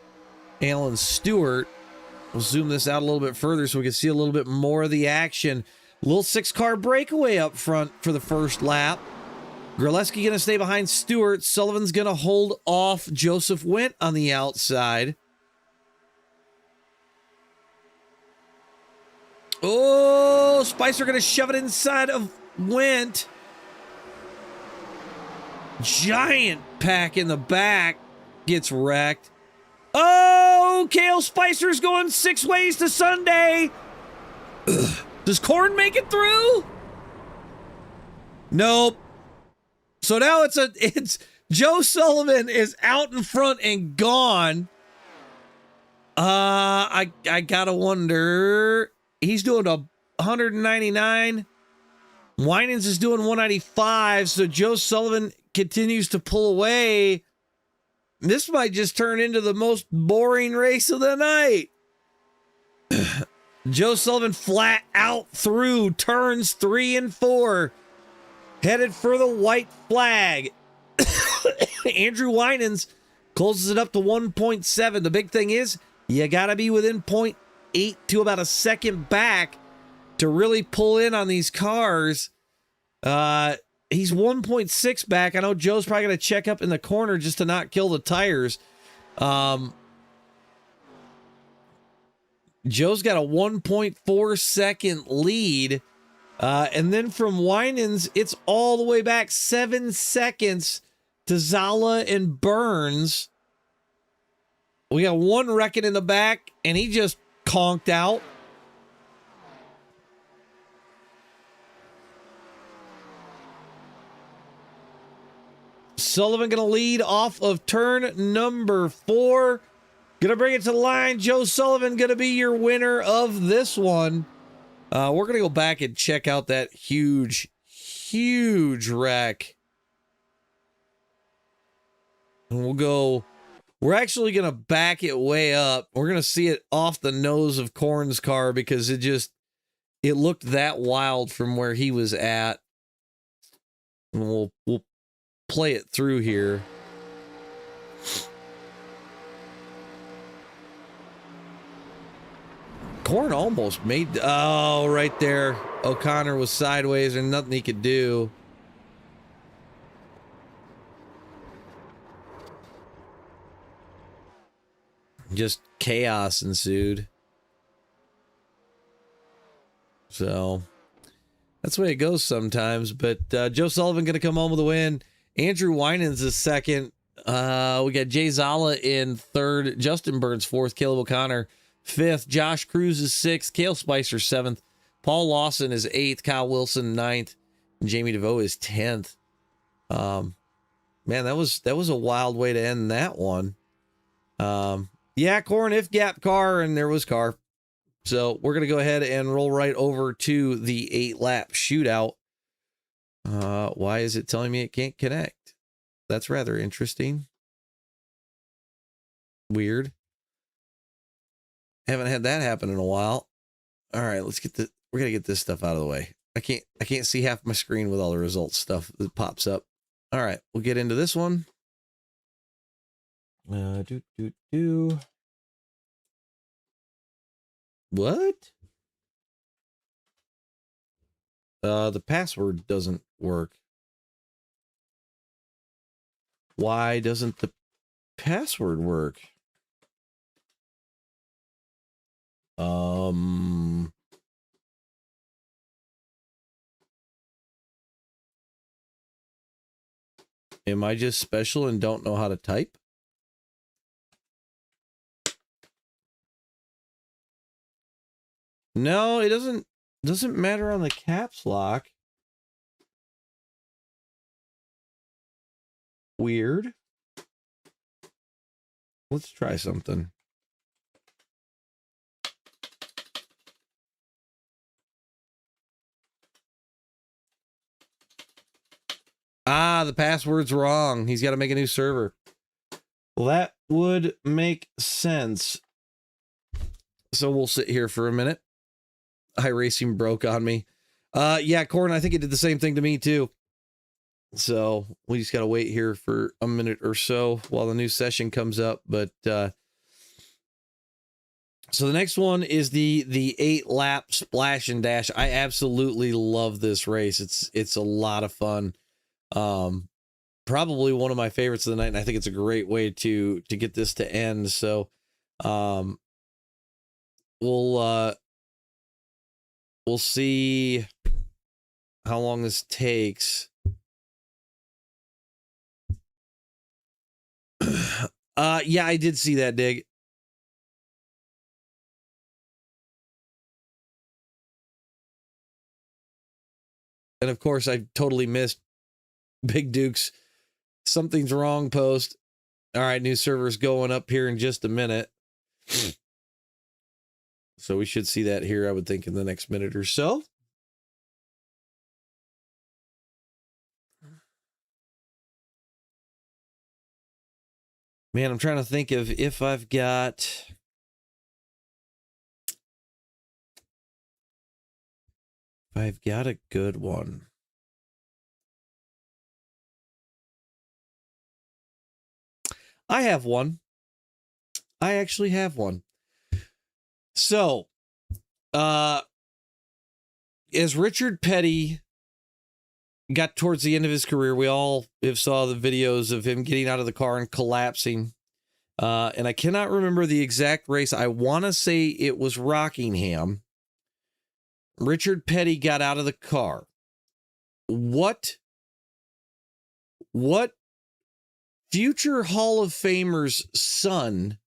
Speaker 1: Alan Stewart. We'll zoom this out a little bit further so we can see a little bit more of the action. Little 6-car breakaway up front for the first lap. Graleski going to stay behind Stewart. Sullivan's going to hold off Joseph Wendt on the outside. Oh, Spicer going to shove it inside of Wendt. Giant pack in the back gets wrecked. Oh, Cale Spicer's going 6 ways to Sunday. Ugh. Does Corn make it through? Nope. So now it's Joe Sullivan is out in front and gone. I gotta wonder. He's doing a 199. Winans is doing 195. So Joe Sullivan continues to pull away. This might just turn into the most boring race of the night. Joe Sullivan flat out through turns 3 and 4. Headed for the white flag. Andrew Winans closes it up to 1.7. The big thing is you got to be within 0.8 to about a second back to really pull in on these cars. He's 1.6 back. I know Joe's probably going to check up in the corner just to not kill the tires. Joe's got a 1.4 second lead. And then from Winans, it's all the way back 7 seconds to Zala and Burns. We got one wrecking in the back, and he just conked out. Sullivan going to lead off of turn number 4. Going to bring it to the line. Joe Sullivan going to be your winner of this one. We're going to go back and check out that huge wreck. And we're actually going to back it way up. We're going to see it off the nose of Corn's car because it looked that wild from where he was at. And we'll play it through here. Corn almost made, oh, right there. O'Connor was sideways and nothing he could do. Just chaos ensued. So that's the way it goes sometimes. But Joe Sullivan going to come home with a win. Andrew Winans is second. We got Jay Zala in third. Justin Burns fourth. Caleb O'Connor fifth. Josh Cruz is sixth. Cale Spicer seventh. Paul Lawson is eighth. Kyle Wilson ninth. And Jamie DeVoe is 10th. Man, that was a wild way to end that one. Yeah, Corn, if gap car, and there was car. So we're going to go ahead and roll right over to the 8-lap shootout. Why is it telling me it can't connect? That's rather interesting. Weird. Haven't had that happen in a while. All right, we're going to get this stuff out of the way. I can't see half my screen with all the results stuff that pops up. All right, we'll get into this one. What? The password doesn't work. Why doesn't the password work? Am I just special and don't know how to type? No, it doesn't matter on the caps lock. Weird. Let's try something. Ah, the password's wrong. He's got to make a new server. Well, that would make sense. So we'll sit here for a minute. iRacing broke on me. Yeah, Corn, I think it did the same thing to me too. So we just got to wait here for a minute or so while the new session comes up. But so the next one is the 8-lap splash and dash. I absolutely love this race. It's a lot of fun. Probably one of my favorites of the night, and I think it's a great way to get this to end. So we'll see how long this takes. Yeah, I did see that, Dig. And of course, I totally missed Big Duke's "something's wrong" post. All right, new server's going up here in just a minute. So we should see that here, I would think, in the next minute or so. Man, I'm trying to think of if I've got... a good one. I have one. I actually have one. So, as Richard Petty got towards the end of his career, we all have saw the videos of him getting out of the car and collapsing. And I cannot remember the exact race. I want to say it was Rockingham. Richard Petty got out of the car. What future Hall of Famer's son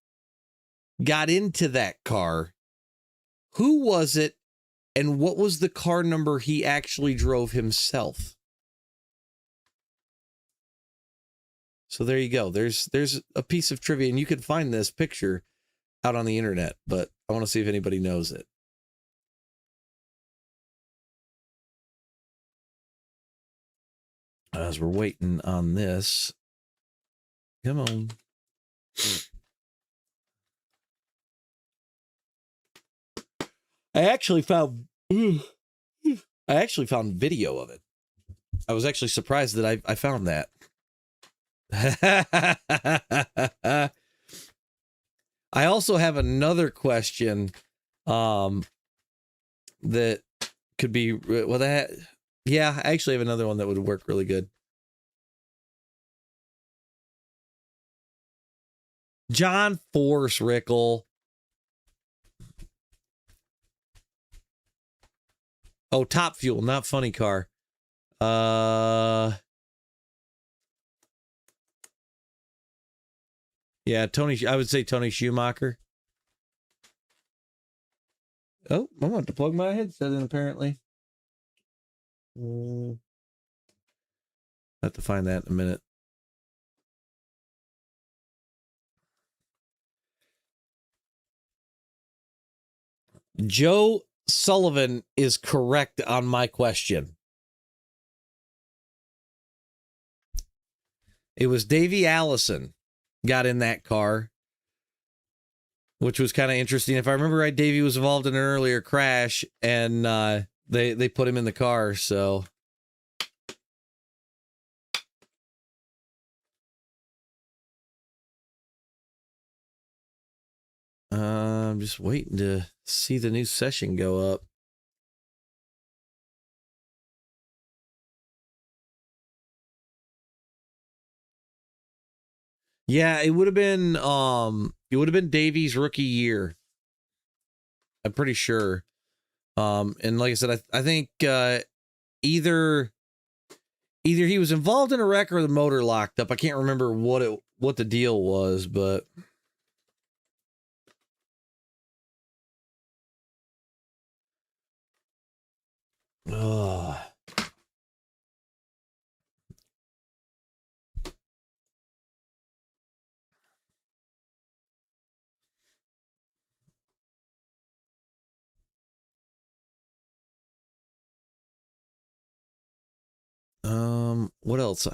Speaker 1: got into that car? Who was it? And what was the car number he actually drove himself? So there you go. There's a piece of trivia, and you can find this picture out on the internet, but I want to see if anybody knows it. As we're waiting on this. Come on. I actually found video of it. I was actually surprised that I found that. I also have another question that could be, well, that, yeah, I actually have another one that would work really good. John Force, Rickle. Oh, Top Fuel, not Funny Car. Yeah, I would say Tony Schumacher. Oh, I'm going to plug my headset in, apparently. I have to find that in a minute. Joe Sullivan is correct on my question. It was Davey Allison got in that car, which was kind of interesting. If I remember right, Davey was involved in an earlier crash, and they put him in the car, so... I'm just waiting to see the new session go up. Yeah, it would have been Davey's rookie year. I'm pretty sure. And like I said, I think either he was involved in a wreck or the motor locked up. I can't remember what the deal was, but what else?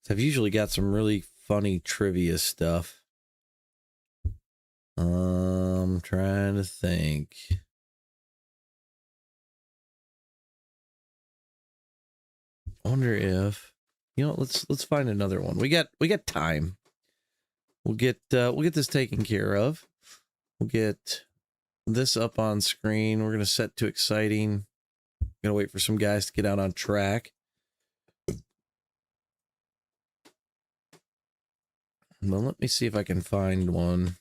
Speaker 1: I've usually got some really funny trivia stuff. Trying to think. Wonder if, let's find another one. We got time. We'll get this taken care of. We'll get this up on screen. We're gonna set to exciting. Gonna wait for some guys to get out on track. Well, let me see if I can find one.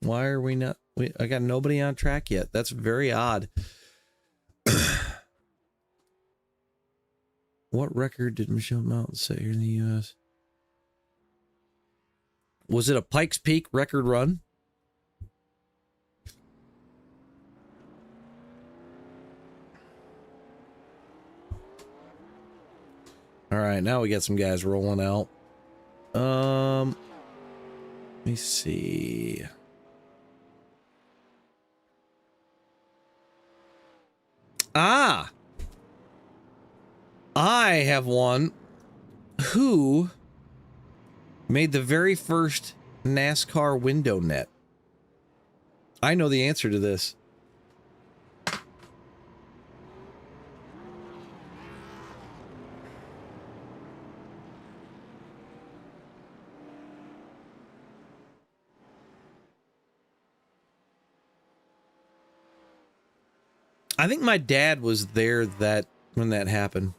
Speaker 1: Why are we not? I got nobody on track yet. That's very odd. What record did Michelle Mountain set here in the U.S.? Was it a Pikes Peak record run? All right, now we got some guys rolling out. Let me see. I have one who made the very first NASCAR window net. I know the answer to this. I think my dad was there when that happened.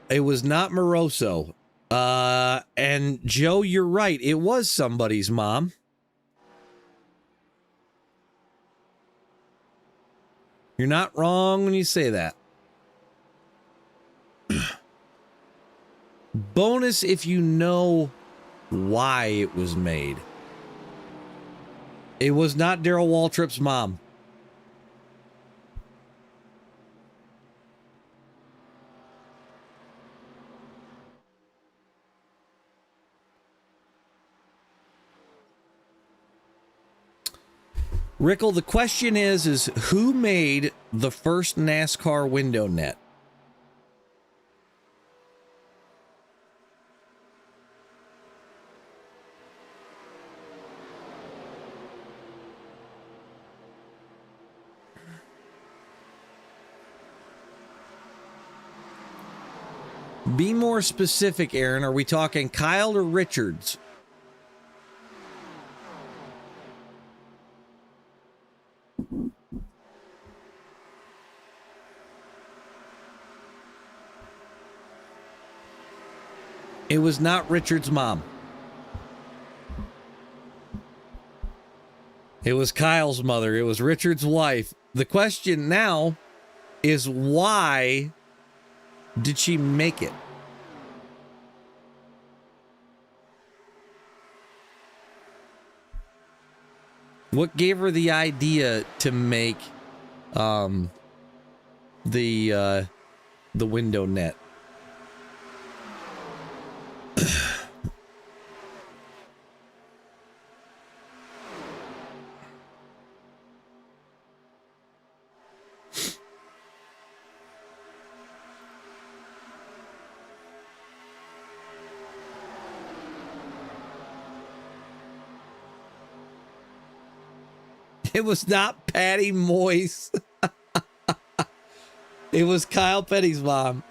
Speaker 1: It was not Moroso. And Joe, you're right. It was somebody's mom. You're not wrong when you say that. Bonus if you know why it was made. It was not Darrell Waltrip's mom. Rickle, the question is who made the first NASCAR window net? Be more specific, Aaron. Are we talking Kyle or Richards? It was not Richard's mom. It was Kyle's mother. It was Richard's wife. The question now is, why did she make it? What gave her the idea to make the window net? It was not Patty Moyse. It was Kyle Petty's mom.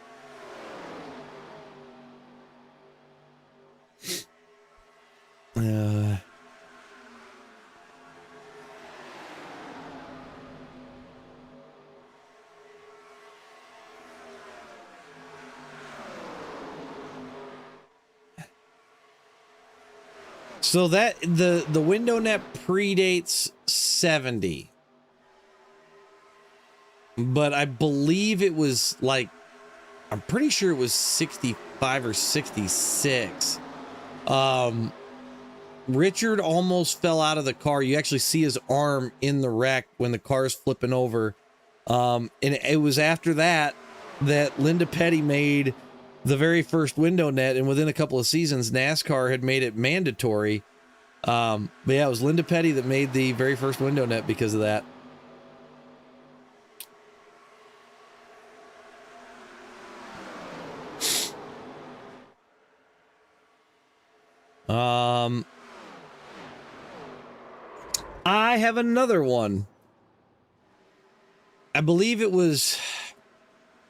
Speaker 1: So that the window net predates 70, but I believe it was like, I'm pretty sure it was 65 or 66. Richard almost fell out of the car. You actually see his arm in the wreck when the car's flipping over. And it was after that Linda Petty made the very first window net, and within a couple of seasons, NASCAR had made it mandatory. But yeah, it was Linda Petty that made the very first window net because of that. I have another one. I believe it was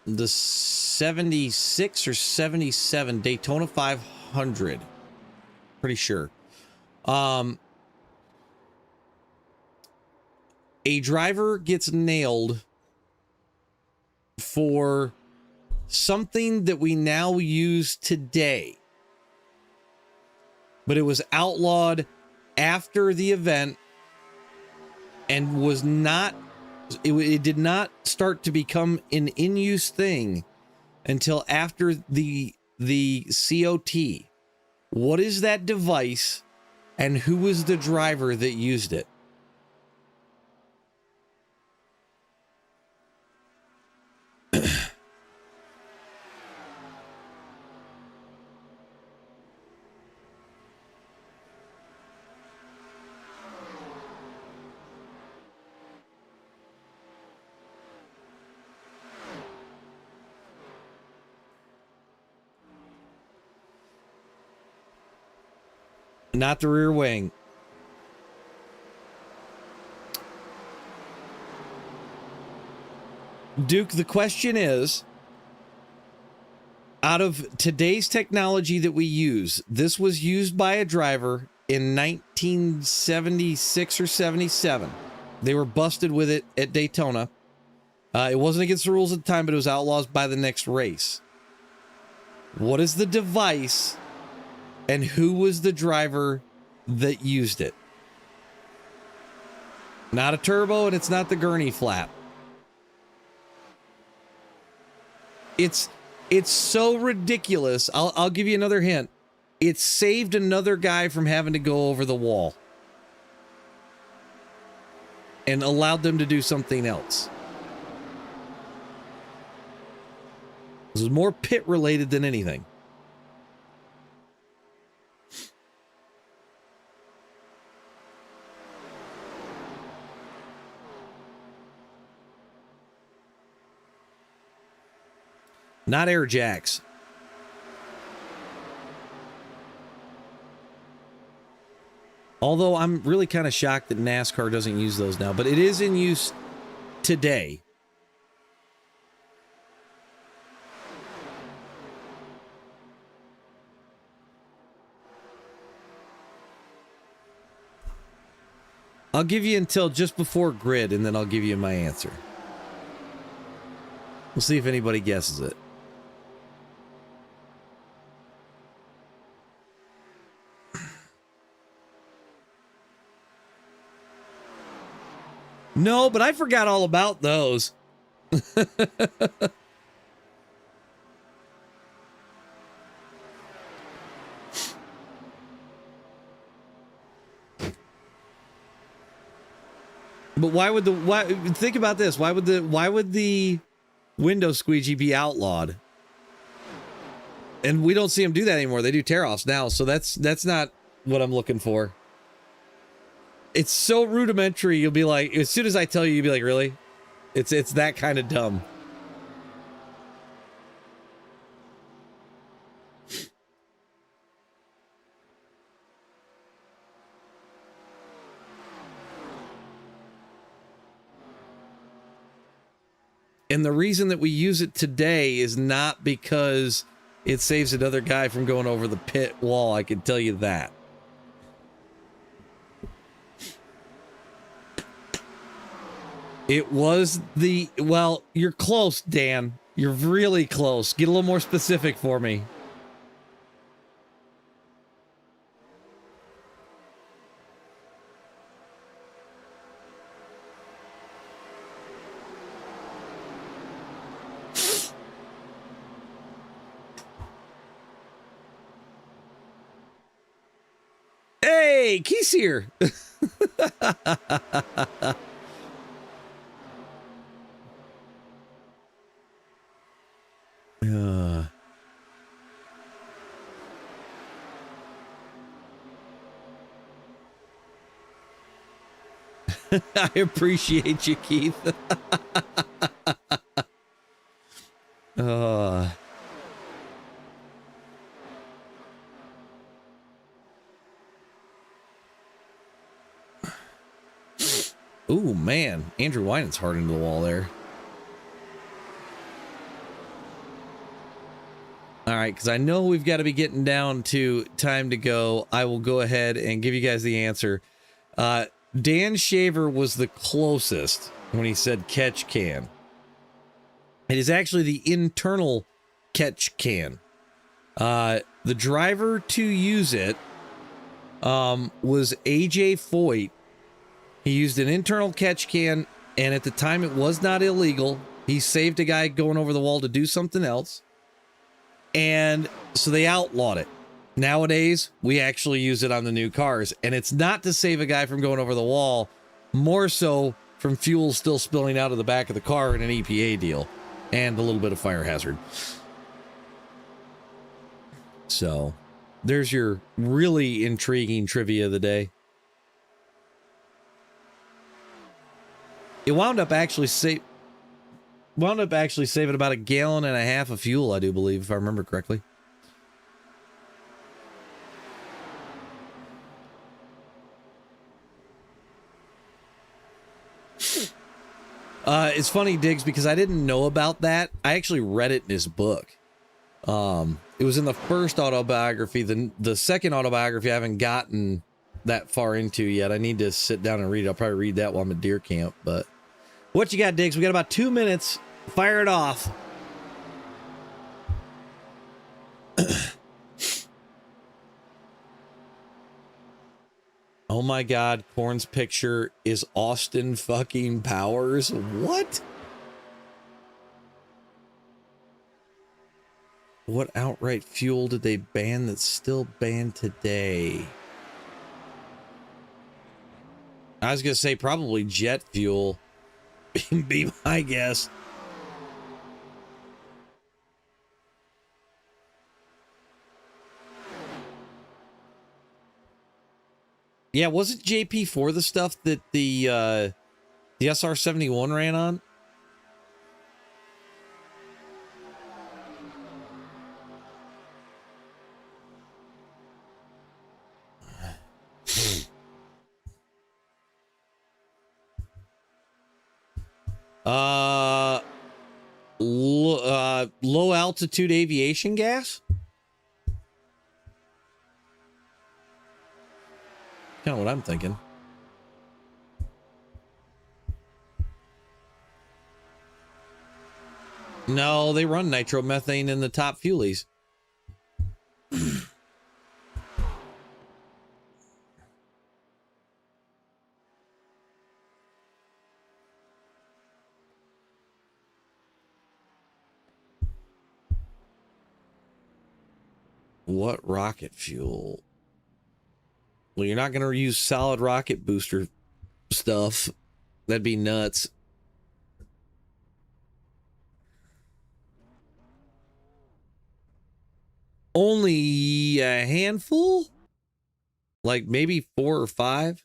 Speaker 1: the 76 or 77 Daytona 500. Pretty sure. A driver gets nailed for something that we now use today, but it was outlawed after the event and was not, it did not start to become an in-use thing until after the COT. What is that device, and who was the driver that used it? Not the rear wing. Duke, the question is, out of today's technology that we use, this was used by a driver in 1976 or 77. They were busted with it at Daytona. It wasn't against the rules at the time, but it was outlawed by the next race. What is the device, and who was the driver that used it? Not a turbo, and it's not the gurney flap. It's so ridiculous. I'll give you another hint. It saved another guy from having to go over the wall and allowed them to do something else. This is more pit related than anything. Not air jacks. Although I'm really kind of shocked that NASCAR doesn't use those now, but it is in use today. I'll give you until just before grid, and then I'll give you my answer. We'll see if anybody guesses it. No, but I forgot all about those. But think about this. Why would the window squeegee be outlawed? And we don't see them do that anymore. They do tear-offs now, so that's not what I'm looking for. It's so rudimentary, you'll be like, as soon as I tell you, you'll be like, really? It's that kind of dumb. And the reason that we use it today is not because it saves another guy from going over the pit wall, I can tell you that. It was the, well, you're close, Dan. You're really close. Get a little more specific for me. Hey, Keith's here. I appreciate you, Keith. Ooh, man. Andrew Winans hard into the wall there. All right, because I know we've got to be getting down to time to go. I will go ahead and give you guys the answer. Dan Shaver was the closest when he said catch can. It is actually the internal catch can. The driver to use it was AJ Foyt. He used an internal catch can, and at the time it was not illegal. He saved a guy going over the wall to do something else. And so they outlawed it. Nowadays, we actually use it on the new cars, and it's not to save a guy from going over the wall, more so from fuel still spilling out of the back of the car in an EPA deal, and a little bit of fire hazard. So, there's your really intriguing trivia of the day. It wound up actually saving about 1.5 gallons of fuel, I do believe, if I remember correctly. It's funny, Diggs, because I didn't know about that. I actually read it in his book. It was in the first autobiography. The second autobiography I haven't gotten that far into yet. I need to sit down and read it. I'll probably read that while I'm at deer camp. But what you got, Diggs? We got about 2 minutes. Fire it off. Oh my God, Korn's picture is Austin fucking Powers. What? What outright fuel did they ban that's still banned today? I was going to say probably jet fuel. Be my guess. Yeah, wasn't JP4 the stuff that the SR71 ran on? Low altitude aviation gas? Kind of what I'm thinking. No, they run nitromethane in the top fuelies. What rocket fuel? Well, you're not going to use solid rocket booster stuff. That'd be nuts. Only a handful? Like maybe 4 or 5?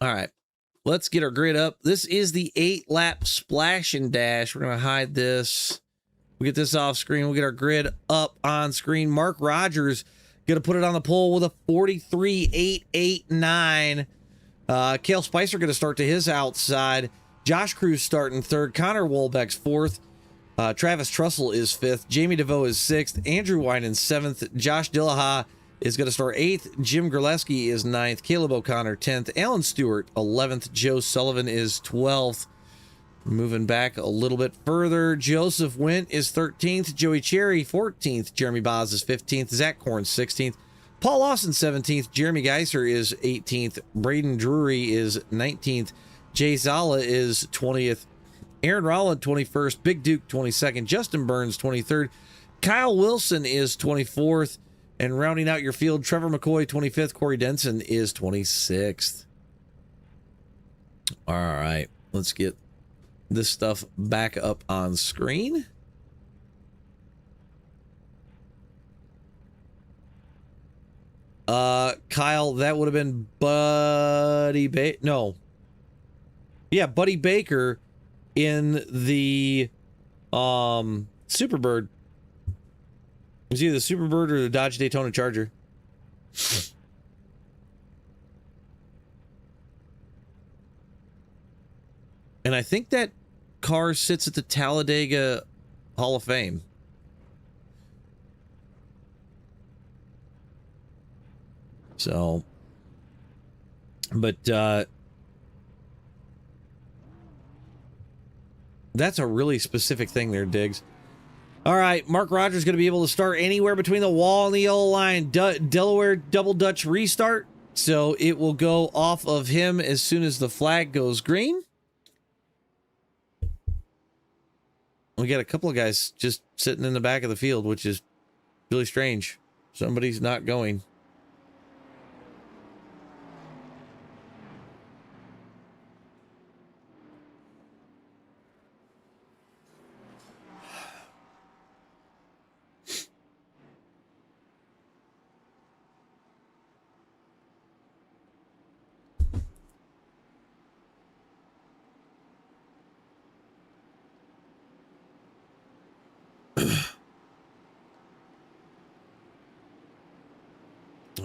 Speaker 1: All right. Let's get our grid up. This is the 8-lap splash and dash. We're going to hide this. We get this off screen. We'll get our grid up on screen. Mark Rogers going to put it on the pole with a 43.889. Cale Spicer going to start to his outside. Josh Cruz starting third. Connor Wolbeck's fourth. Travis Trussell is fifth. Jamie DeVoe is sixth. Andrew Winan seventh. Josh Dillaha is going to start eighth. Jim Gerleski is ninth. Caleb O'Connor 10th. Alan Stewart 11th. Joe Sullivan is 12th. Moving back a little bit further, Joseph Wint is 13th. Joey Cherry 14th. Jeremy Boz is 15th. Zach Korn 16th. Paul Lawson 17th. Jeremy Geiser is 18th. Braden Drury is 19th. Jay Zala is 20th. Aaron Rolland 21st. Big Duke 22nd. Justin Burns 23rd. Kyle Wilson is 24th. And rounding out your field, Trevor McCoy 25th. Corey Denson is 26th. All right, let's get this stuff back up on screen. Kyle, that would have been Buddy Baker in the Superbird. It was either the Superbird or the Dodge Daytona Charger. And I think that car sits at the Talladega Hall of Fame. So, but that's a really specific thing there, Diggs. All right, Mark Rogers going to be able to start anywhere between the wall and the yellow line. Delaware double Dutch restart. So it will go off of him as soon as the flag goes green. We got a couple of guys just sitting in the back of the field, which is really strange. Somebody's not going.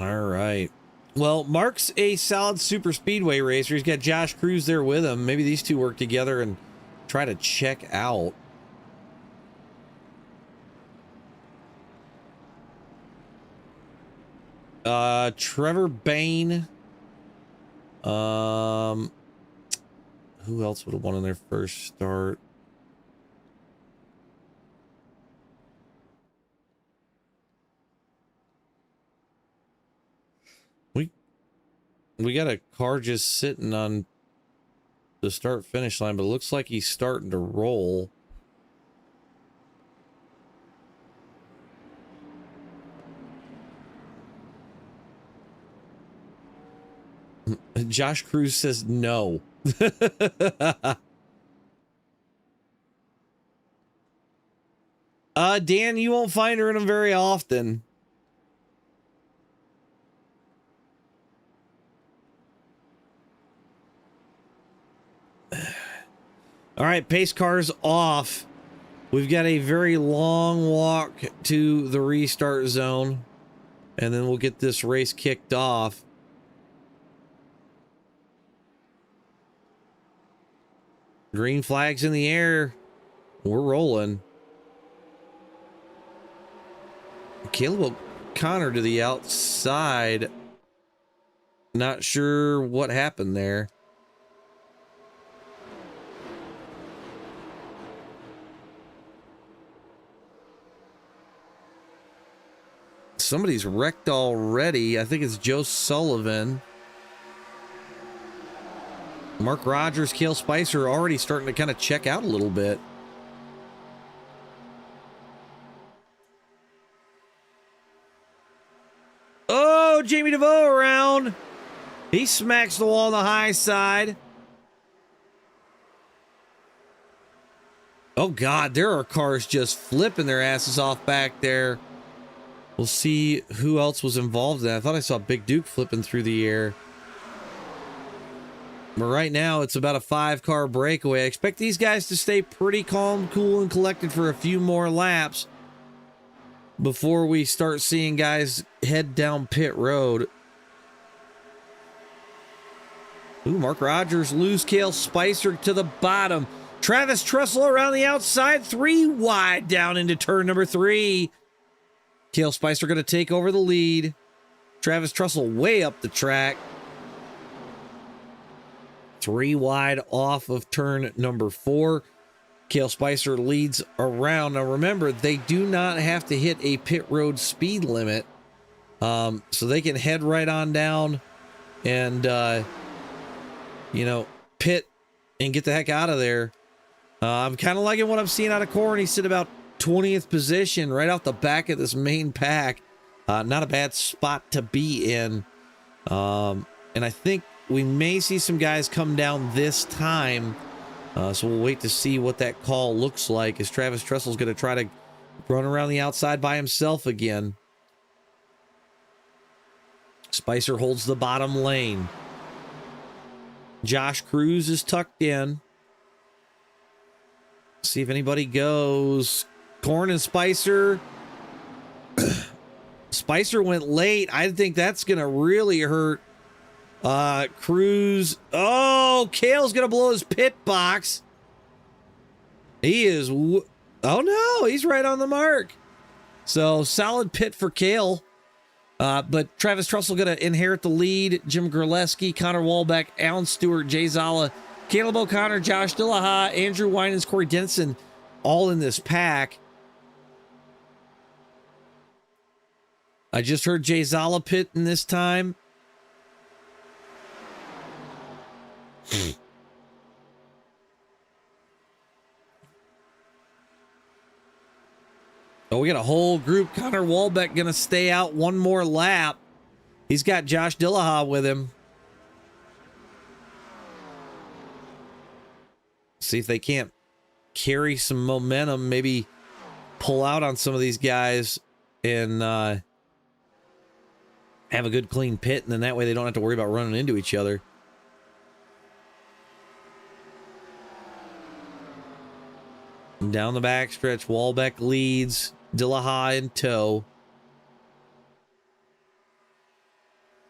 Speaker 1: All right. Well, Mark's a solid super speedway racer. He's got Josh Cruz there with him. Maybe these two work together and try to check out. Trevor Bain. Who else would have won in their first start? We got a car just sitting on the start finish line, but it looks like he's starting to roll. Josh Cruz says no. Dan, you won't find her in them very often. All right, pace car's off. We've got a very long walk to the restart zone, and then we'll get this race kicked off. Green flags in the air. We're rolling. Caleb O'Connor to the outside. Not sure what happened there. somebody's wrecked already. I think it's Joe Sullivan. Mark Rogers, Cale Spicer already starting to kind of check out a little bit. Oh, Jamie DeVoe around. He smacks the wall on the high side. Oh, God, there are cars just flipping their asses off back there. We'll see who else was involved in that. I thought I saw Big Duke flipping through the air. But right now, it's about a 5-car breakaway. I expect these guys to stay pretty calm, cool, and collected for a few more laps before we start seeing guys head down pit road. Ooh, Mark Rogers, lose Cale Spicer to the bottom. Travis Trussell around the outside, 3 wide down into turn number 3. Cale Spicer going to take over the lead. Travis Trussell way up the track. 3 wide off of turn number 4. Cale Spicer leads around. Now remember, they do not have to hit a pit road speed limit. So they can head right on down and, pit and get the heck out of there. I'm kind of liking what I'm seeing out of Corn. He's at about 20th position right off the back of this main pack. Not a bad spot to be in. And I think we may see some guys come down this time. So we'll wait to see what that call looks like as Travis Trussell's going to try to run around the outside by himself again. Spicer holds the bottom lane. Josh Cruz is tucked in. See if anybody goes. Corn and Spicer. Spicer went late. I think that's going to really hurt Cruz. Oh, Cale's going to blow his pit box. He is. Oh, no. He's right on the mark. So solid pit for Cale. But Travis Trussell going to inherit the lead. Jim Gerleski, Connor Walbeck, Alan Stewart, Jay Zala, Caleb O'Connor, Josh Dillaha, Andrew Winans, Corey Denson, all in this pack. I just heard Jay Zala pit in this time. Oh, we got a whole group. Connor Walbeck going to stay out one more lap. He's got Josh Dillaha with him. See if they can't carry some momentum, maybe pull out on some of these guys and have a good clean pit, and then that way they don't have to worry about running into each other. And down the backstretch, Walbeck leads, Dillaha in tow.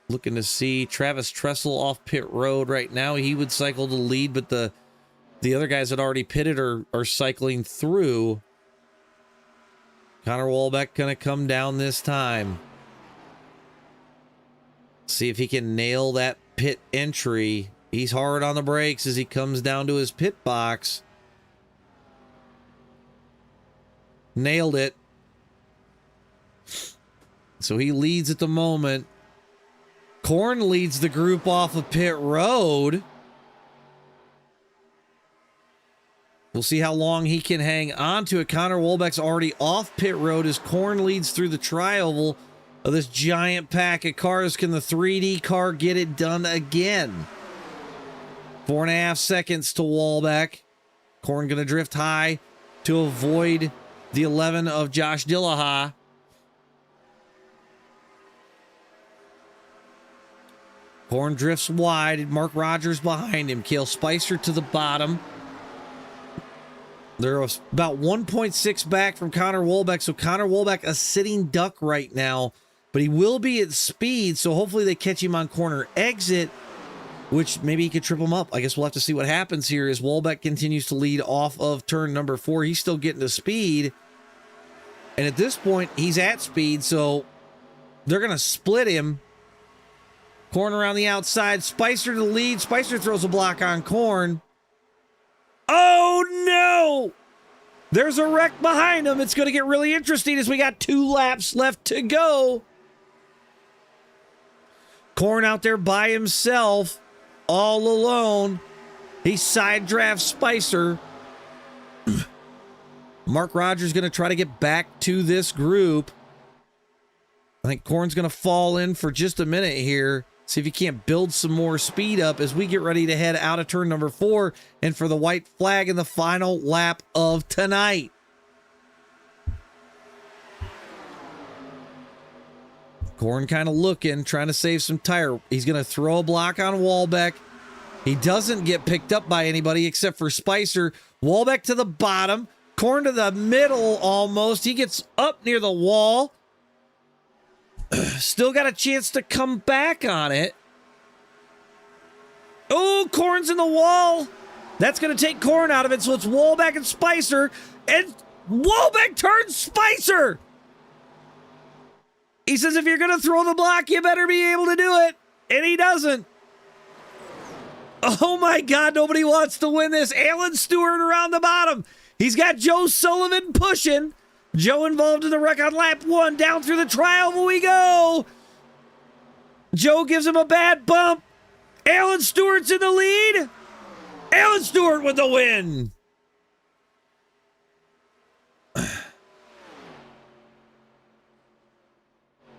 Speaker 1: Looking to see Travis Trussell off pit road right now. He would cycle to lead, but the other guys that already pitted are cycling through. Connor Walbeck going to come down this time. See if he can nail that pit entry. He's hard on the brakes as he comes down to his pit box. Nailed it. So he leads at the moment. Corn leads the group off of pit road. We'll see how long he can hang on to it. Connor Walbeck's already off pit road as Corn leads through the tri-oval of this giant pack of cars. Can the 3D car get it done again? 4.5 seconds to Walbeck. Corn going to drift high to avoid the 11 of Josh Dillaha. Corn drifts wide. Mark Rogers behind him. Cale Spicer to the bottom. They're about 1.6 back from Connor Walbeck. So Connor Walbeck a sitting duck right now. But he will be at speed. So hopefully they catch him on corner exit, which maybe he could trip him up. I guess we'll have to see what happens here as Walbeck continues to lead off of turn number 4. He's still getting to speed. And at this point, he's at speed. So they're going to split him. Corn around the outside. Spicer to the lead. Spicer throws a block on Corn. Oh, no! There's a wreck behind him. It's going to get really interesting as we got 2 laps left to go. Corn out there by himself, all alone. He side drafts Spicer. Mark Rogers going to try to get back to this group. I think Corn's going to fall in for just a minute here. See if he can't build some more speed up as we get ready to head out of turn number 4 and for the white flag in the final lap of tonight. Corn kind of looking, trying to save some tire. He's going to throw a block on Walbeck. He doesn't get picked up by anybody except for Spicer. Walbeck to the bottom. Corn to the middle almost. He gets up near the wall. Still got a chance to come back on it. Oh, Corn's in the wall. That's going to take Corn out of it, so it's Walbeck and Spicer. And Walbeck turns Spicer. He says, if you're going to throw the block, you better be able to do it. And he doesn't. Oh, my God. Nobody wants to win this. Alan Stewart around the bottom. He's got Joe Sullivan pushing. Joe involved in the wreck on lap 1. Down through the trioval we go. Joe gives him a bad bump. Alan Stewart's in the lead. Alan Stewart with the win.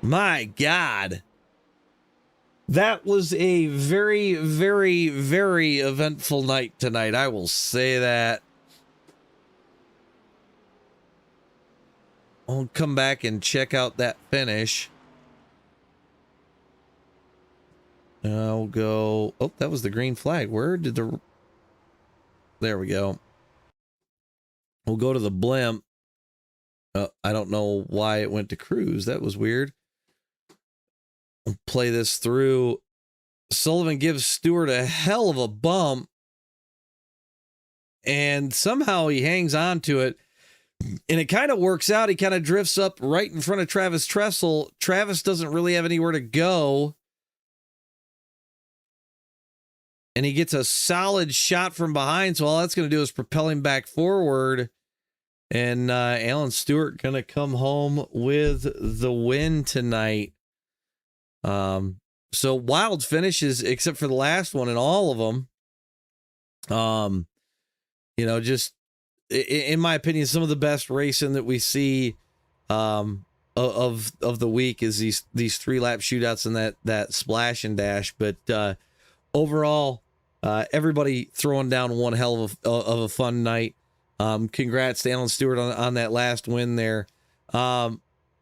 Speaker 1: My God. That was a very, very, very eventful night tonight. I will say that. I'll come back and check out that finish. I'll go. Oh, that was the green flag. Where did the... There we go. We'll go to the blimp. I don't know why it went to cruise. That was weird. I'll play this through. Sullivan gives Stewart a hell of a bump. And somehow he hangs on to it. And it kind of works out. He kind of drifts up right in front of Travis Tressel. Travis doesn't really have anywhere to go. And he gets a solid shot from behind. So all that's going to do is propel him back forward. And Alan Stewart going to come home with the win tonight. So wild finishes, except for the last one and all of them. You know, just in my opinion, some of the best racing that we see of the week is these 3-lap shootouts and that splash and dash. But overall, everybody throwing down one hell of a fun night. Congrats to Alan Stewart on that last win there.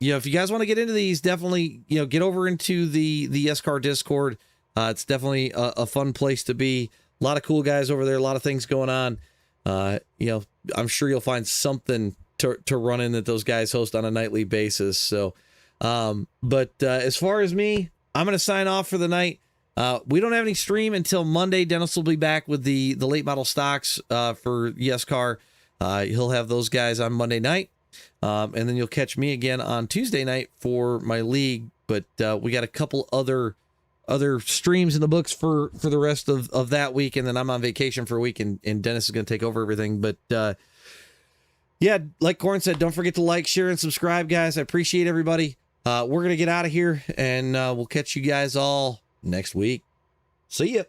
Speaker 1: If you guys want to get into these, definitely, get over into the YESCAR Discord. It's definitely a fun place to be. A lot of cool guys over there, a lot of things going on. I'm sure you'll find something to run in that those guys host on a nightly basis. So, but as far as me, I'm going to sign off for the night. We don't have any stream until Monday. Dennis will be back with the late model stocks for YESCAR. He'll have those guys on Monday night. And then you'll catch me again on Tuesday night for my league. But we got a couple other streams in the books for the rest of that week. And then I'm on vacation for a week and Dennis is going to take over everything. But yeah, like Corn said, don't forget to like, share, and subscribe, guys. I appreciate everybody. We're going to get out of here and we'll catch you guys all next week. See ya.